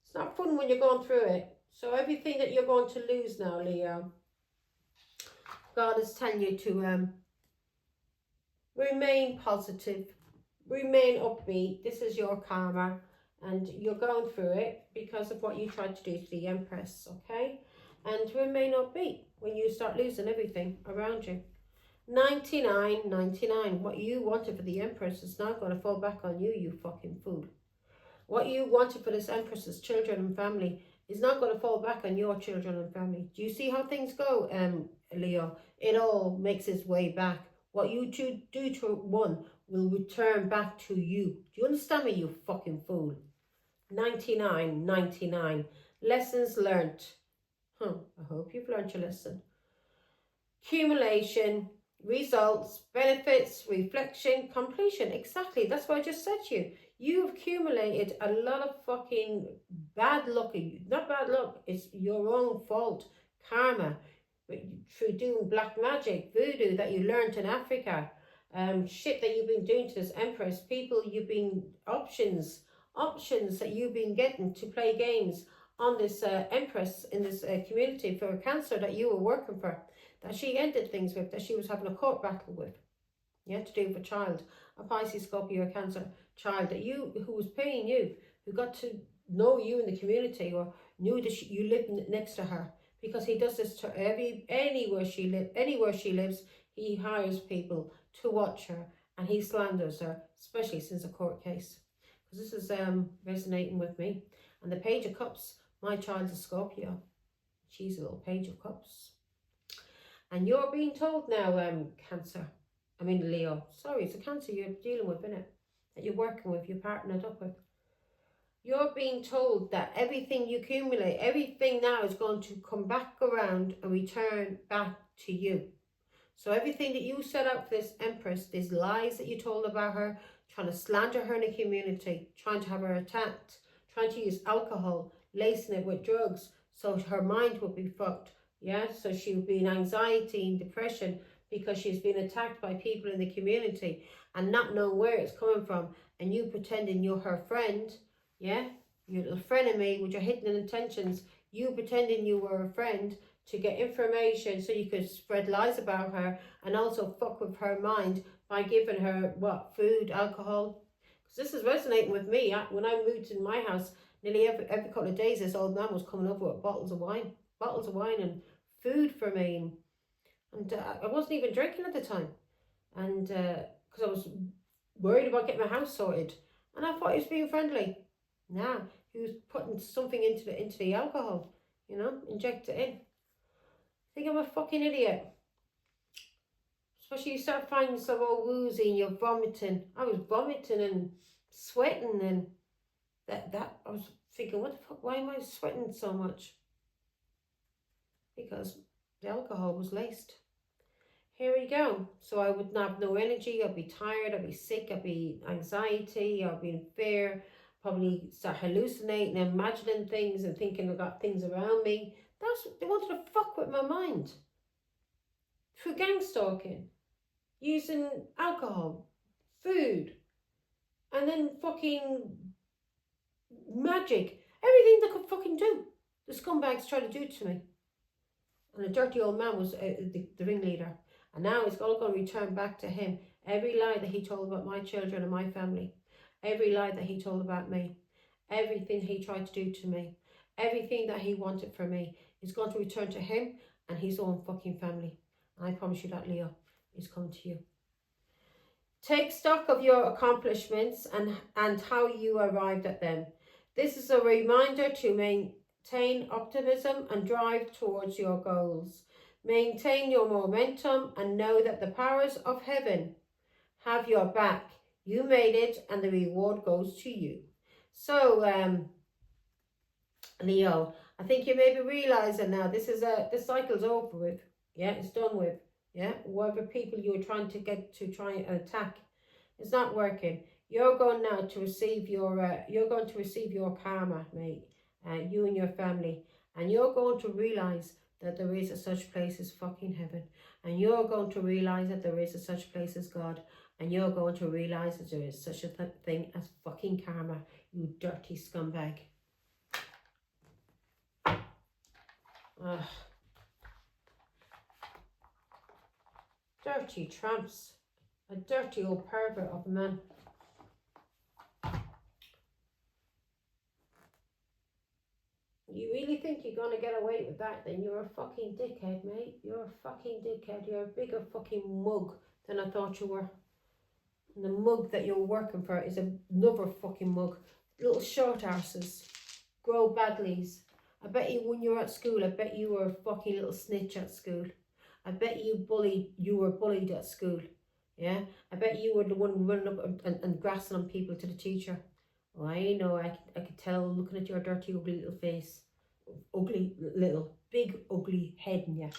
it's not fun when you're going through it. So everything that you're going to lose now, Leo, God is telling you to remain positive, remain upbeat. This is your karma and you're going through it because of what you tried to do to the Empress, okay? And remain upbeat when you start losing everything around you. 99, 99. What you wanted for the Empress is now going to fall back on you, you fucking fool. What you wanted for this Empress's children and family is not going to fall back on your children and family. Do you see how things go, Leo? It all makes its way back. What you do to one will return back to you. Do you understand me, you fucking fool? 99, 99. Lessons learnt. I hope you've learnt your lesson. Accumulation, results, benefits, reflection, completion. Exactly. That's what I just said to you. You've accumulated a lot of fucking bad luck. Not bad luck. It's your own fault. Karma. Through doing black magic, voodoo that you learned in Africa. Shit that you've been doing to this Empress. People you've been... Options that you've been getting to play games on this Empress in this community for a Cancer that you were working for, that she ended things with, that she was having a court battle with, yeah, to do with a child, a Pisces, Scorpio, Cancer child that who was paying you, who got to know you in the community or knew that you lived next to her, because he does this to anywhere she lives. He hires people to watch her and he slanders her, especially since a court case. This is resonating with me. And the Page of Cups, my child's a Scorpio. She's a little Page of Cups. And you're being told now, Leo. Sorry, it's a Cancer you're dealing with, isn't it? That you're working with, you're partnered up with. You're being told that everything you accumulate, everything now is going to come back around and return back to you. So everything that you set out for this Empress, these lies that you told about her, trying to slander her in the community, trying to have her attacked, trying to use alcohol, lacing it with drugs, so her mind would be fucked, yeah? So she would be in anxiety and depression because she's been attacked by people in the community and not knowing where it's coming from, and you pretending you're her friend, yeah? Your little frenemy with your hidden intentions, You pretending you were a friend to get information so you could spread lies about her and also fuck with her mind by giving her, what, food, alcohol. Because this is resonating with me. When I moved in my house, nearly every couple of days, this old man was coming over with bottles of wine and food for me. And I wasn't even drinking at the time. And because I was worried about getting my house sorted. And I thought he was being friendly. Nah, he was putting something into the alcohol, you know, inject it in. I think I'm a fucking idiot. Especially you start finding yourself all woozy and you're vomiting. I was vomiting and sweating, and that I was thinking, what the fuck, why am I sweating so much? Because the alcohol was laced. Here we go. So I would have no energy, I'd be tired, I'd be sick, I'd be anxiety, I'd be in fear, probably start hallucinating, imagining things and thinking I got things around me. They wanted to fuck with my mind. Through gang stalking, using alcohol, food, and then fucking magic. Everything they could fucking do, the scumbags tried to do to me. And the dirty old man was the ringleader. And now it's all going to return back to him. Every lie that he told about my children and my family. Every lie that he told about me. Everything he tried to do to me. Everything that he wanted from me is going to return to him and his own fucking family. And I promise you that, Leo, is coming to you. Take stock of your accomplishments and how you arrived at them. This is a reminder to maintain optimism and drive towards your goals. Maintain your momentum and know that the powers of heaven have your back. You made it and the reward goes to you. So, Leo, I think you may be realising now this cycle's over with. Yeah, it's done with. Yeah, whatever people you were trying to get to try and attack, it's not working. You're going now to receive your karma, mate. You and your family, and you're going to realise that there is a such place as fucking heaven, and you're going to realise that there is a such place as God, and you're going to realise that there is such a thing as fucking karma, you dirty scumbag. Dirty tramps. A dirty old pervert of a man. You really think you're going to get away with that? Then you're a fucking dickhead, mate. You're a fucking dickhead. You're a bigger fucking mug than I thought you were. And the mug that you're working for is another fucking mug. Little short arses. Grow badlies. I bet you when you were at school, I bet you were a fucking little snitch at school. I bet you were bullied at school. Yeah? I bet you were the one running up and grassing on people to the teacher. Oh, I know, I could tell looking at your dirty, ugly little face. Ugly little, big, ugly head in you.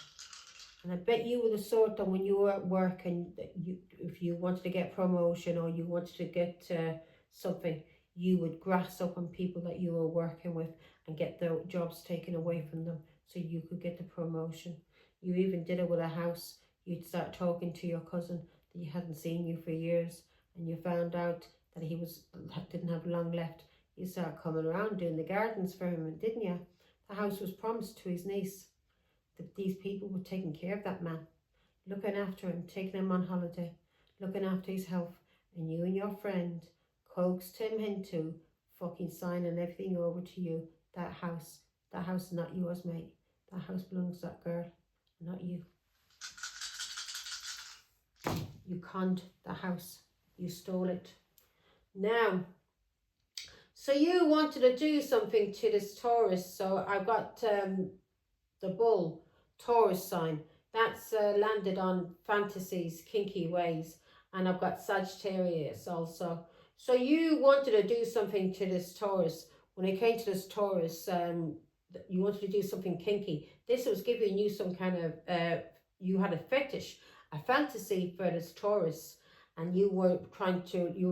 And I bet you were the sort that when you were at work and if you wanted to get promotion or you wanted to get something, you would grass up on people that you were working with and get their jobs taken away from them so you could get the promotion. You even did it with a house. You'd start talking to your cousin that you hadn't seen you for years, and you found out that he didn't have long left. You start coming around doing the gardens for him, didn't you? The house was promised to his niece. That these people were taking care of that man, looking after him, taking him on holiday, looking after his health, and you and your friend coaxed him into fucking signing everything over to you. That house is not yours, mate. That house belongs to that girl, not you. You conned the house. You stole it. Now, so you wanted to do something to this Taurus. So I've got the bull Taurus sign. That's landed on fantasies, kinky ways. And I've got Sagittarius also. So you wanted to do something to this Taurus. When it came to this Taurus, you wanted to do something kinky. This was giving you some kind of, you had a fetish, a fantasy for this Taurus. And you were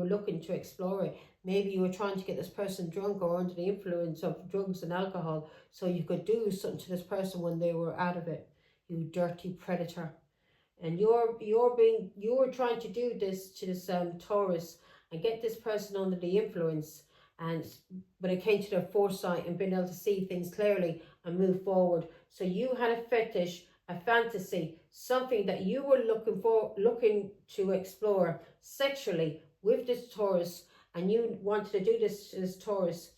looking to explore it. Maybe you were trying to get this person drunk or under the influence of drugs and alcohol so you could do something to this person when they were out of it. You dirty predator. And you were trying to do this to this Taurus and get this person under the influence and when it came to their foresight and being able to see things clearly and move forward. So you had a fetish, a fantasy, something that you were looking to explore sexually with this Taurus, and you wanted to do this Taurus,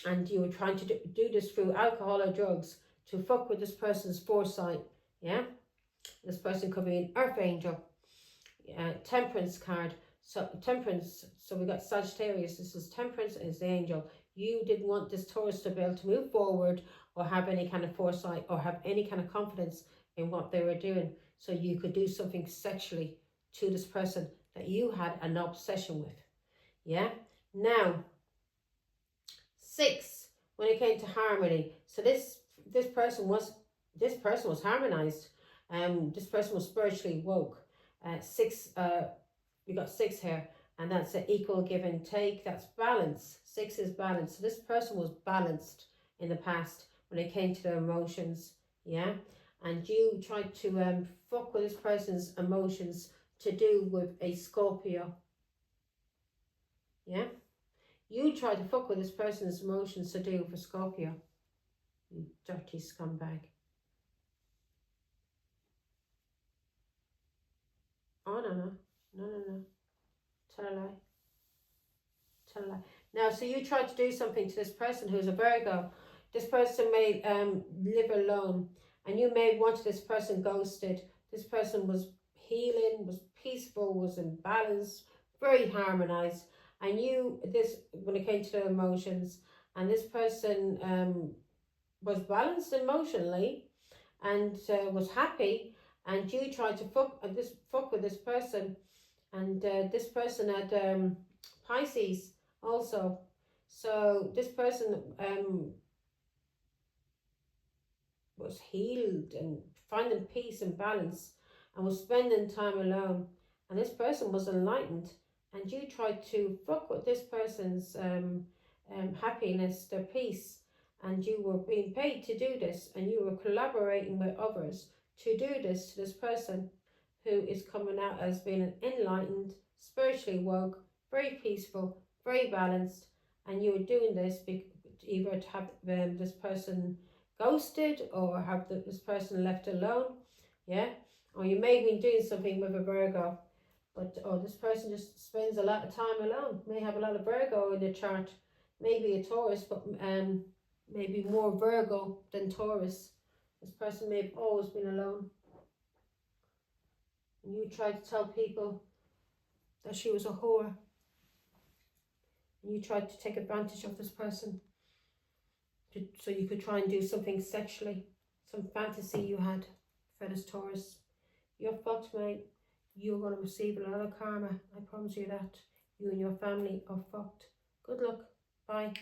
and you were trying to do this through alcohol or drugs to fuck with this person's foresight. Yeah, this person could be an earth angel, temperance card. So temperance, so we got Sagittarius, this is temperance is the angel. You didn't want this Taurus to be able to move forward or have any kind of foresight or have any kind of confidence in what they were doing, so you could do something sexually to this person that you had an obsession with. Yeah. Now 6, when it came to harmony, so this person was harmonized. This person was spiritually woke. 6, we got 6 here, and that's an equal give and take. That's balance. 6 is balance. So this person was balanced in the past when it came to their emotions. Yeah, and you tried to fuck with this person's emotions to do with a Scorpio. Yeah, you tried to fuck with this person's emotions to do with a Scorpio. You dirty scumbag. Oh, no. Tell a lie. Tell a lie. Now, so you tried to do something to this person who's a Virgo. This person may live alone, and you may want this person ghosted. This person was healing, was peaceful, was in balance, very harmonized. And when it came to their emotions, and this person was balanced emotionally and was happy, and you tried to fuck with this person, and this person had Pisces also. So this person was healed and finding peace and balance and was spending time alone, and this person was enlightened, and you tried to fuck with this person's happiness, their peace, and you were being paid to do this, and you were collaborating with others to do this to this person who is coming out as being enlightened, spiritually woke, very peaceful, very balanced, and you were doing this either to have this person ghosted or have this person left alone. Yeah, or you may have been doing something with a Virgo, but this person just spends a lot of time alone. May have a lot of Virgo in the chart, maybe a Taurus, but maybe more Virgo than Taurus. This person may have always been alone. And you tried to tell people that she was a whore. And you tried to take advantage of this person so you could try and do something sexually. Some fantasy you had for this Taurus. You're fucked, mate. You're going to receive a lot of karma. I promise you that. You and your family are fucked. Good luck. Bye.